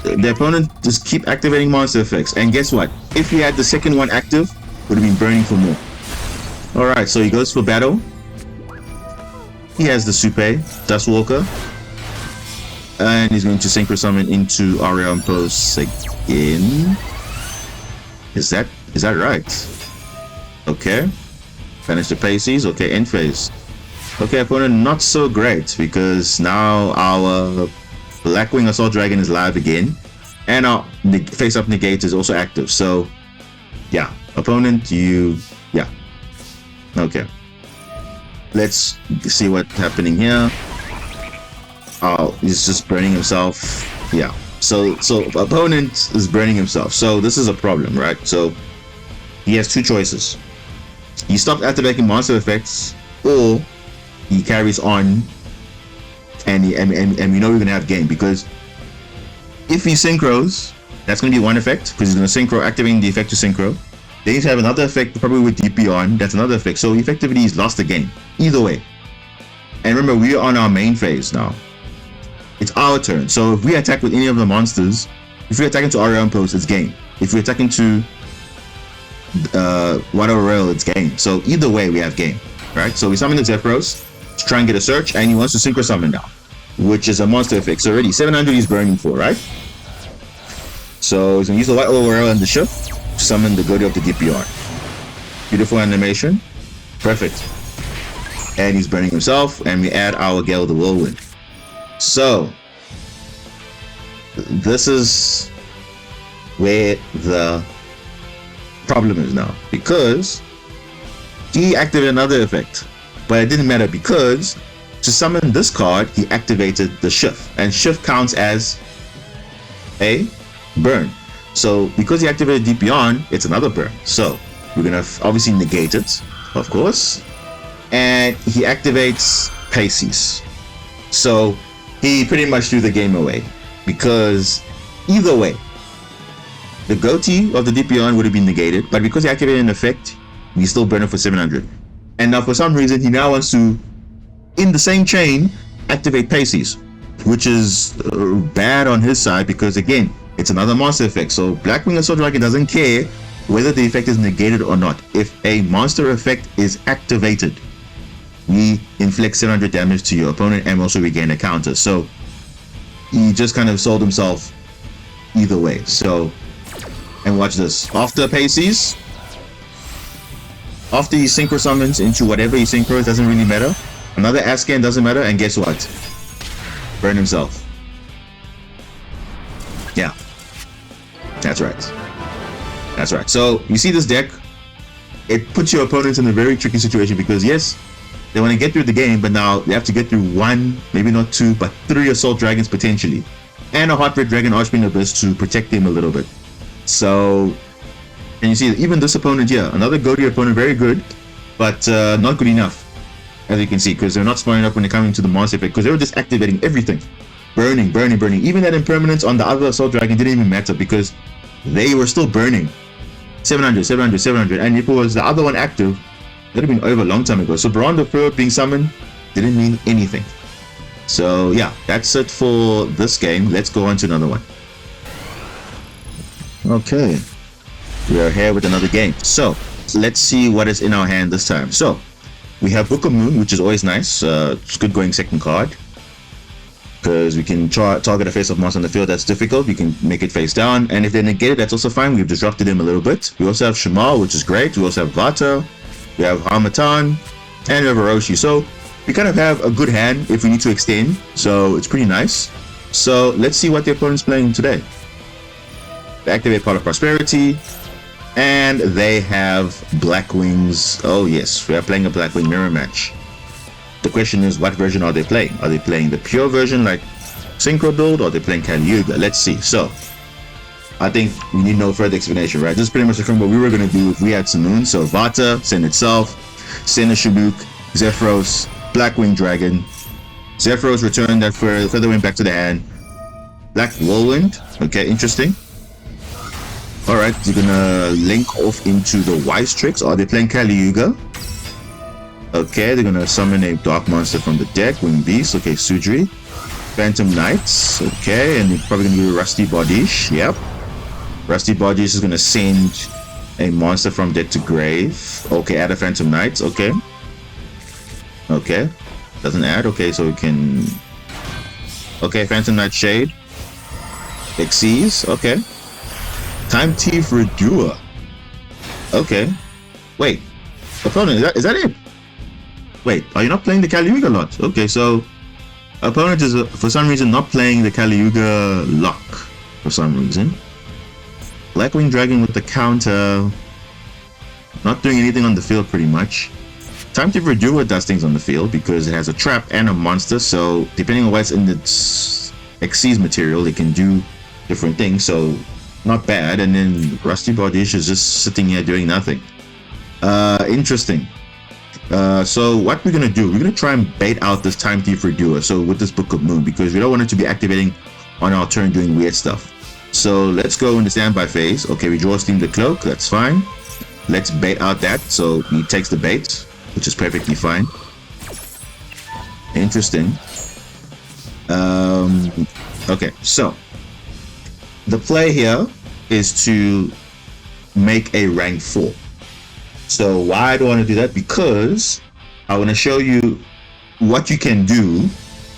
The opponent just keep activating monster effects, and guess what? If he had the second one active, would have been burning for more. Alright, so he goes for battle. He has the Supe, Dustwalker, and he's going to synchro summon into Aria Impulse again. Is that right? Okay. Finish the Paces. Okay, end phase. Okay, opponent not so great because now our Blackwing Assault Dragon is live again, and our face-up negate is also active. So yeah, opponent, okay. Let's see what's happening here. Oh, he's just burning himself. Yeah. So opponent is burning himself. So this is a problem, right? So he has two choices. He stops activating monster effects, or he carries on, and we know we're gonna have game, because if he synchros, that's gonna be one effect, because he's gonna synchro, activating the effect to synchro. Then he's have another effect, probably with DP on. That's another effect. So effectively, he's lost the game either way. And remember, we're on our main phase now. It's our turn. So if we attack with any of the monsters, if we attack into our own post, it's game. If we attack into whatever rail, it's game. So either way, we have game, right? So we summon the Zephyros to try and get a search, and he wants to synchro summon now, which is a monster effect. So already 700 he's burning for, right? So he's gonna use the white rail and the shift to summon the Ghoti of the DPR. Beautiful animation, perfect. And he's burning himself, and we add our Gale the Whirlwind. So this is where the problem is now, because he activated another effect, but it didn't matter, because to summon this card he activated the shift, and shift counts as a burn. So because he activated DP on, it's another burn. So we're gonna obviously negate it, of course, and he activates Pisces. So he pretty much threw the game away, because either way, the Ghoti of the DP on would have been negated, but because he activated an effect, we still burn it for 700. And now for some reason, he now wants to, in the same chain, activate Pisces, which is bad on his side, because again, it's another monster effect. So Blackwing Assault Dragon doesn't care whether the effect is negated or not. If a monster effect is activated, we inflict 700 damage to your opponent, and also regain a counter. So he just kind of sold himself either way. So, and watch this. After Pisces, after he synchro summons into whatever he synchros, doesn't really matter. Another Ascan doesn't matter, and guess what? Burn himself. Yeah, that's right. That's right. So you see this deck, it puts your opponents in a very tricky situation, because yes, they want to get through the game, but now they have to get through one, maybe not two, but 3 Assault Dragons potentially, and a Hot Red Dragon Archfiend Abyss to protect them a little bit. So, and you see even this opponent here, another Ghoti opponent, very good, but not good enough, as you can see, because they're not smarting up when they're coming to the monster effect, because they were just activating everything, burning. Even that impermanence on the other Assault Dragon didn't even matter, because they were still burning 700, and if it was the other one active, it would have been over a long time ago. So Baron the Third being summoned didn't mean anything. So yeah, that's it for this game. Let's go on to another one. Okay, we are here with another game. So let's see what is in our hand this time. So we have Book of Moon, which is always nice. It's good going second card, because we can target a face-up monster on the field that's difficult. We can make it face down, and if they negate it, that's also fine. We've disrupted him a little bit. We also have Shamal, which is great. We also have Vata, we have Harmatan, and we have Orochi. So we kind of have a good hand if we need to extend, so it's pretty nice. So let's see what the opponent's playing today. They activate Part of Prosperity, and they have Blackwings. Oh yes, we are playing a Blackwing mirror match. The question is, what version are they playing? Are they playing the pure version like Synchro Build, or are they playing Kali Yuga? Let's see. So I think we need no further explanation, right? This is pretty much what we were going to do if we had Simoon. So Vata, send itself, send a Shabuk, Zephyros, Blackwing Dragon. Zephyros return that Featherwind back to the hand. Black Whirlwind. Okay, interesting. Alright, you're gonna link off into the Wise Tricks. Are they playing Kali Yuga? Okay, they're gonna summon a dark monster from the deck, Winged Beast. Okay, Sudri. Phantom Knights. Okay, and they're probably gonna do Rusty Bodish. Yep. Rusty Bodish is gonna send a monster from dead to grave. Okay, add a Phantom Knights. Okay. Okay. Doesn't add. Okay, so we can. Okay, Phantom Knight Shade. Xyz. Okay. Time Thief Redua. Okay. Wait. Opponent, is that it? Wait, are you not playing the Kali Yuga lot? Okay, so opponent is for some reason not playing the Kali Yuga lock for some reason. Blackwing Dragon with the counter, not doing anything on the field pretty much. Time Thief Redoer does things on the field because it has a trap and a monster, so depending on what's in its XYZ material, it can do different things, so not bad. And then Rusty Bardiche is just sitting here doing nothing. Interesting. So what we're gonna do, we're gonna try and bait out this Time Thief Redoer, so with this Book of Moon, because we don't want it to be activating on our turn doing weird stuff. So let's go in the standby phase. Okay, we draw Steam the Cloak, that's fine. Let's bait out that, so he takes the bait, which is perfectly fine. Interesting. Okay, so the play here is to make a rank 4. So why do I want to do that? Because I want to show you what you can do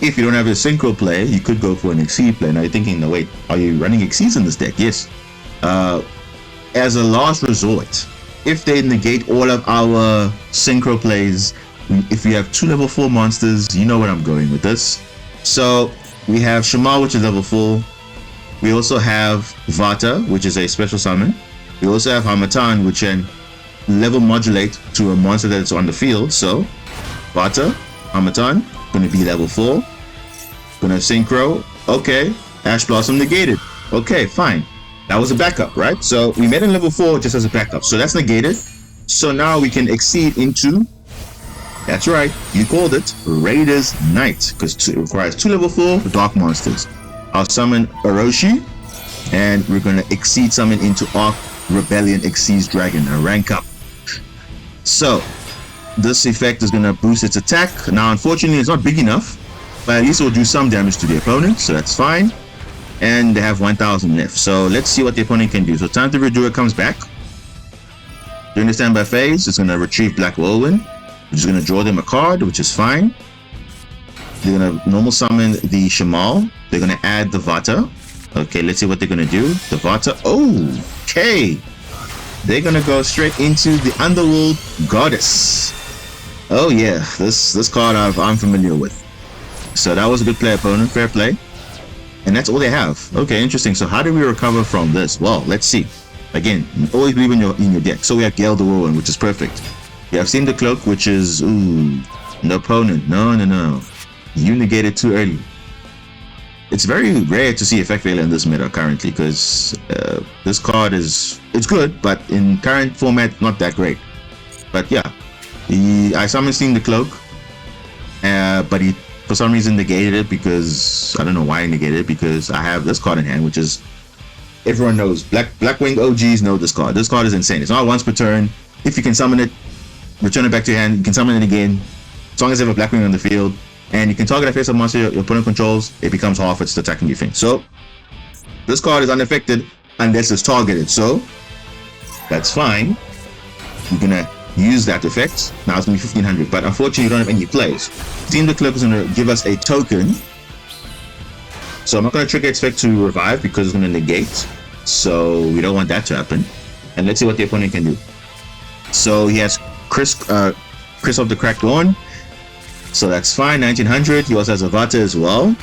if you don't have a synchro play. You could go for an XYZ play. Now you're thinking, no wait, are you running XYZ in this deck? Yes. As a last resort, if they negate all of our synchro plays, if we have 2 level 4 monsters, you know where I'm going with this. So we have Shamal, which is level 4. We also have Vata, which is a special summon. We also have Hamatan, which can level modulate to a monster that's on the field. So Vata, Hamatan, going to be level 4. Going to synchro. Okay, Ash Blossom negated. Okay, fine. That was a backup, right? So we made it level 4 just as a backup. So that's negated. So now we can exceed into, that's right, you called it, Raiders Knight, because it requires 2 level 4 dark monsters. I'll summon Orochi, and we're going to exceed summon into Arc Rebellion XYZ Dragon, a rank up. So this effect is going to boost its attack. Now unfortunately it's not big enough, but at least it will do some damage to the opponent, so that's fine. And they have 1000 left, so let's see what the opponent can do. So Time Thief Redoer comes back. During the standby phase, it's going to retrieve Black Whirlwind, which is going to draw them a card, which is fine. They're going to normal summon the Shamal. They're going to add the Vata. Okay, let's see what they're going to do. The Vata. Oh, okay. They're going to go straight into the Underworld Goddess. Oh yeah, this card I'm familiar with. So that was a good play, opponent. Fair play. And that's all they have. Okay, interesting. So how do we recover from this? Well, let's see. Again, always believe in your deck. So we have Gale the Whirlwind, which is perfect. We have Steam the Cloak, which is, ooh, no opponent. No. You negated too early. It's very rare to see effect failure in this meta currently, because this card it's good, but in current format, not that great. But yeah, I summoned Steam the Cloak, but he for some reason negated it, because I don't know why I negated it, because I have this card in hand, which is, everyone knows, Blackwing OGs know this card. This card is insane. It's not once per turn. If you can summon it, return it back to your hand, you can summon it again, as long as you have a Blackwing on the field, and you can target a face-up monster your opponent controls, it becomes half its attacking defense. So this card is unaffected unless it's targeted, so that's fine. You're gonna use that effect. Now it's gonna be 1500, but unfortunately you don't have any plays. Steam the Cloak is gonna give us a token, so I'm not gonna trigger its effect to revive because it's gonna negate, so we don't want that to happen. And let's see what the opponent can do. So he has Chris of the Cracked Dawn, so that's fine. 1900. He also has a Vata as well,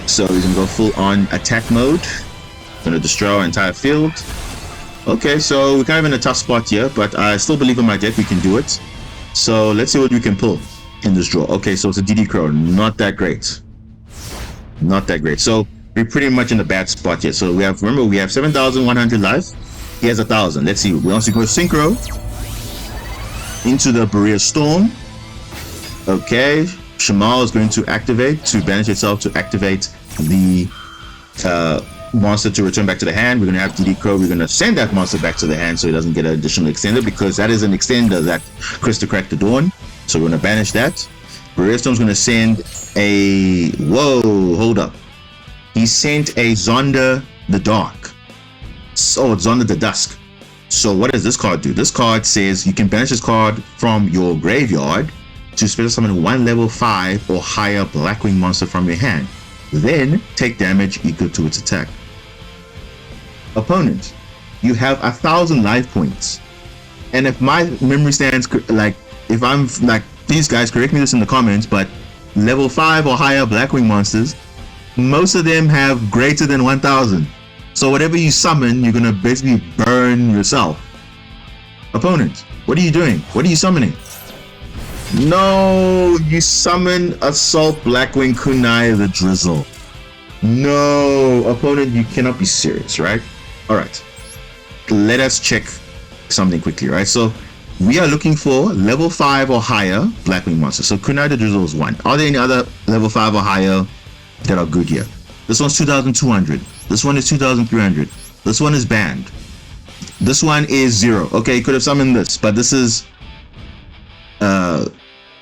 so he's gonna go full on attack mode, gonna destroy our entire field. Okay, so we're kind of in a tough spot here, but I still believe in my deck we can do it. So let's see what we can pull in this draw. Okay, so it's a DD Crow, not that great. Not that great. So we're pretty much in a bad spot here. So we have, remember, we have 7,100 life. He has 1,000. Let's see. We also go Synchro into the Barrier Storm. Okay, Shamal is going to activate to banish itself to activate the monster to return back to the hand. We're going to have DD Crow. We're going to send that monster back to the hand so it doesn't get an additional extender, because that is an extender that Chris to Crack the Dawn. So we're going to banish that. Barrier Storm's going to send a, whoa, hold up. He sent a Zonda the Dark. So it's Zonda the Dusk. So what does this card do? This card says you can banish this card from your graveyard to special summon 1 level 5 or higher Blackwing monster from your hand. Then take damage equal to its attack. Opponent, you have 1,000 life points. And if my memory stands, like, if I'm like, please guys correct me this in the comments, but level 5 or higher Blackwing monsters, most of them have greater than 1,000. So whatever you summon, you're gonna basically burn yourself. Opponent, what are you doing? What are you summoning? No, you summon Assault Blackwing Kunai the Drizzle. No, opponent, you cannot be serious, right? All right, let us check something quickly, right? So we are looking for level 5 or higher Blackwing monsters. So Kunai the Drizzle is 1. Are there any other level 5 or higher that are good here? This one's 2,200. This one is 2,300. This one is banned. This one is 0. Okay, you could have summoned this, but this is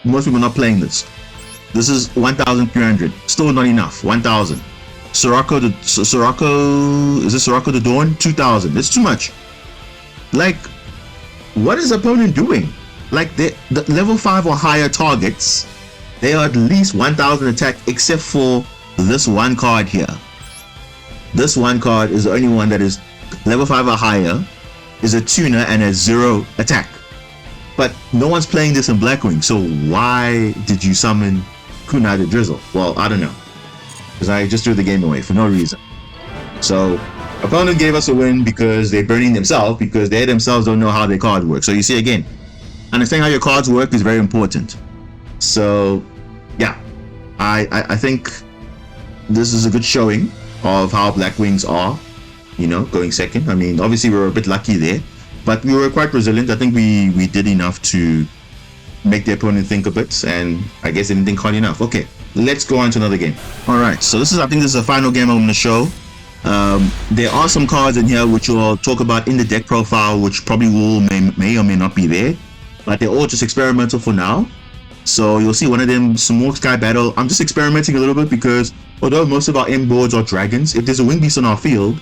most people are not playing this. This is 1,300. Still not enough. 1,000. Sirocco, is this Sirocco the Dawn? 2,000. It's too much. Like, what is opponent doing? Like, the level 5 or higher targets, they are at least 1,000 attack, except for this one card here. This one card is the only one that is level 5 or higher, is a tuner and has 0 attack. But no one's playing this in Blackwing, so why did you summon Kunai the Drizzle? Well, I don't know, because I just threw the game away for no reason. So opponent gave us a win because they're burning themselves, because they themselves don't know how their cards work. So you see, again, understanding how your cards work is very important. So yeah, I think this is a good showing of how Blackwings are, you know, going second. I mean, obviously we were a bit lucky there, but we were quite resilient. I think we did enough to make the opponent think a bit, and I guess they didn't think hard enough. Okay, let's go on to another game. All right, so I think this is the final game I'm going to show. There are some cards in here which we'll talk about in the deck profile, which probably may or may not be there, but they're all just experimental for now. So you'll see one of them, Smoke Sky Battle. I'm just experimenting a little bit because although most of our end boards are dragons, if there's a wing beast on our field,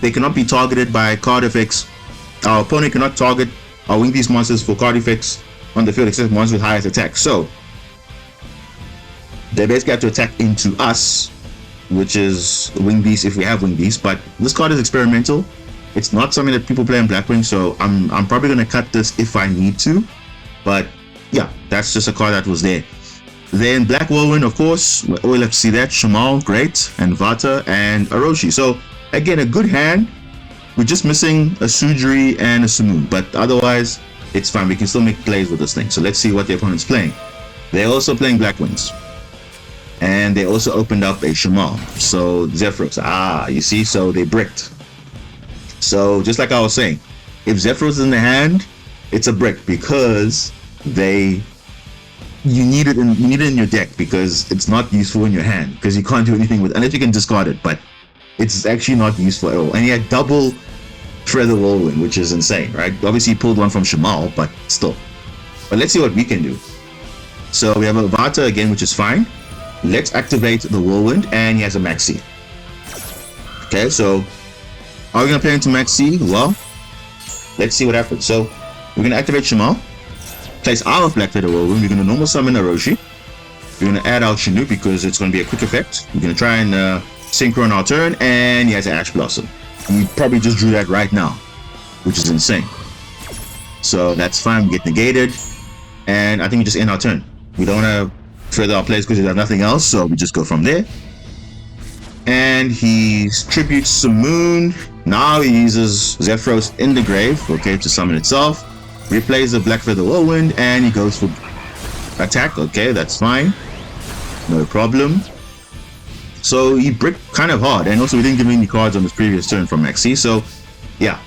they cannot be targeted by card effects. Our opponent cannot target our wing beast monsters for card effects on the field except ones with highest attack. So they basically have to attack into us, which is wing beast if we have wing beast. But this card is experimental. It's not something that people play in Blackwing, so I'm probably going to cut this if I need to. But yeah, that's just a card that was there. Then Black Whirlwind, of course, we'll have to see that. Shamal, great, and Vata and Orochi. So again, a good hand. We're just missing a Sudri and a Simoon, but otherwise it's fine. We can still make plays with this thing. So let's see what the opponent's playing. They're also playing Blackwings, and they also opened up a Shamal. So Zephyros, you see, so they bricked. So just like I was saying, if Zephyros is in the hand, it's a brick, because you need it in your deck, because it's not useful in your hand, because you can't do anything with, unless you can discard it, but it's actually not useful at all. And he had double Feather Whirlwind, which is insane, right? Obviously he pulled one from Shamal, but still. But let's see what we can do. So we have a Vata again, which is fine. Let's activate the Whirlwind, and he has a Maxi. Okay, so are we gonna play into Maxi? Well, let's see what happens. So we're gonna activate Shamal, place our Black Feather Whirlwind. We're gonna normal summon Orochi. We're gonna add our Chinook because it's gonna be a quick effect. We're gonna try and synchro on our turn, and he has an Ash Blossom. We probably just drew that right now, which is insane. So that's fine, we get negated, and I think we just end our turn. We don't want to further our plays because we have nothing else, so we just go from there. And he tributes Simoon. Now he uses Zephyros in the grave, okay, to summon itself. Replays the Black Feather Whirlwind, and he goes for attack. Okay, that's fine, no problem. So he bricked kind of hard, and also we didn't give him any cards on his previous turn from Maxi. So yeah,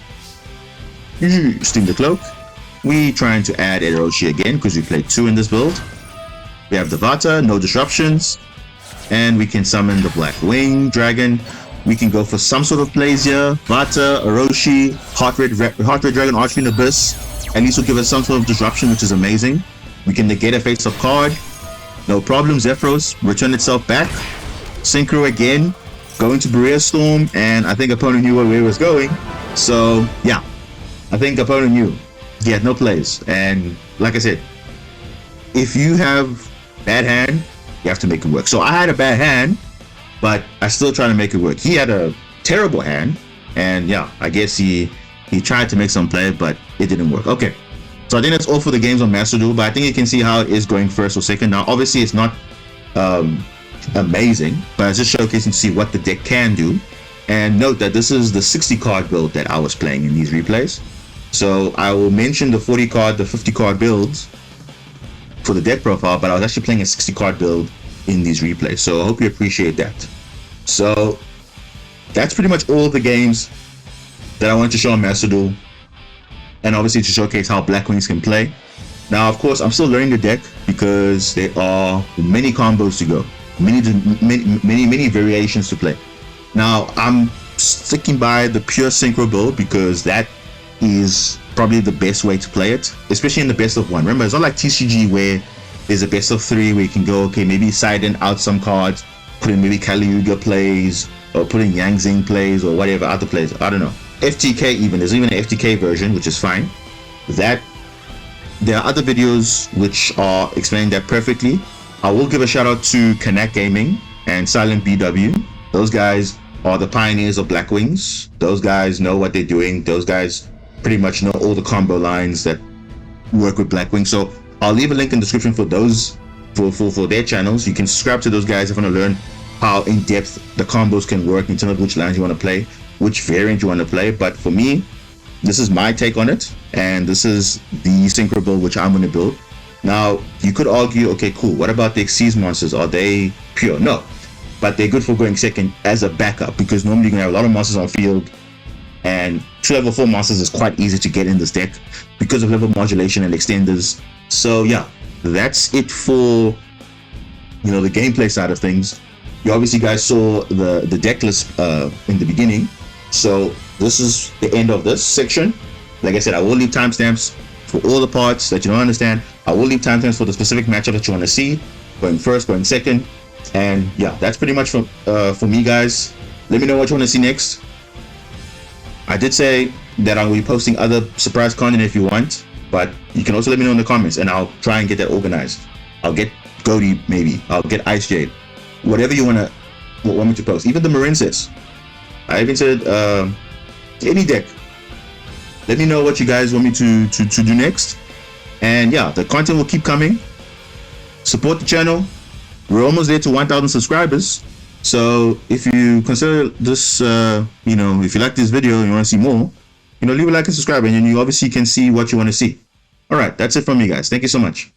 Steam the Cloak. We trying to add Orochi again because we played 2 in this build. We have the Vata, no disruptions, and we can summon the Blackwing Dragon. We can go for some sort of plays here. Vata, Orochi, Heart Red Dragon, Archfiend Abyss. At least will give us some sort of disruption, which is amazing. We can negate a face-up card, no problem. Zephyros, return itself back. Synchro again, going to Berea Storm, and I think opponent knew where it was going. So yeah, I think opponent knew. He had no plays, and like I said, if you have bad hand, you have to make it work. So I had a bad hand, but I still try to make it work. He had a terrible hand, and yeah, I guess he tried to make some play, but it didn't work. Okay, so I think that's all for the games on Master Duel, but I think you can see how it is going first or second. Now obviously it's not amazing, but it's just showcasing to see what the deck can do. And note that this is the 60 card build that I was playing in these replays. So I will mention the 40 card, the 50 card builds for the deck profile, but I was actually playing a 60 card build in these replays. So I hope you appreciate that. So that's pretty much all the games that I wanted to show on Master Duel, and obviously to showcase how Blackwings can play. Now, of course, I'm still learning the deck because there are many combos to go, many variations to play. Now, I'm sticking by the Pure Synchro Build because that is probably the best way to play it, especially in the best of one. Remember, it's not like TCG where there's a best of three where you can go, okay, maybe side and out some cards, put in maybe Kali Yuga plays, or put in Yang Zing plays, or whatever other plays. I don't know. FTK even, there's even an FTK version, which is fine. That there are other videos which are explaining that perfectly. I will give a shout out to Kanak Gaming and Silent BW. Those guys are the pioneers of Blackwings. Those guys know what they're doing. Those guys pretty much know all the combo lines that work with Blackwing. So I'll leave a link in the description for those, for their channels. You can subscribe to those guys if you want to learn how in depth the combos can work in terms of which lines you want to play, which variant you want to play. But for me, this is my take on it, and this is the synchro build which I'm going to build. Now, you could argue, okay, cool, what about the XYZ monsters? Are they pure? No, but they're good for going second as a backup, because normally you're going to have a lot of monsters on field, and 2 level 4 monsters is quite easy to get in this deck because of level modulation and extenders. So yeah, that's it for, you know, the gameplay side of things. You obviously guys saw the deck list in the beginning, so this is the end of this section. Like I said, I will leave timestamps for all the parts that you don't understand. I will leave timestamps for the specific matchup that you want to see, going first, going second. And yeah, that's pretty much for me, guys. Let me know what you want to see next. I did say that I will be posting other surprise content if you want, but you can also let me know in the comments and I'll try and get that organized. I'll get Ghoti, maybe I'll get Ice Jade, whatever you want me to post. Even the Marine sets. I even said any deck. Let me know what you guys want me to do next. And yeah, the content will keep coming. Support the channel. We're almost there to 1,000 subscribers. So if you consider this, you know, if you like this video and you want to see more, you know, leave a like and subscribe, and then you obviously can see what you want to see. All right, that's it from me, guys. Thank you so much.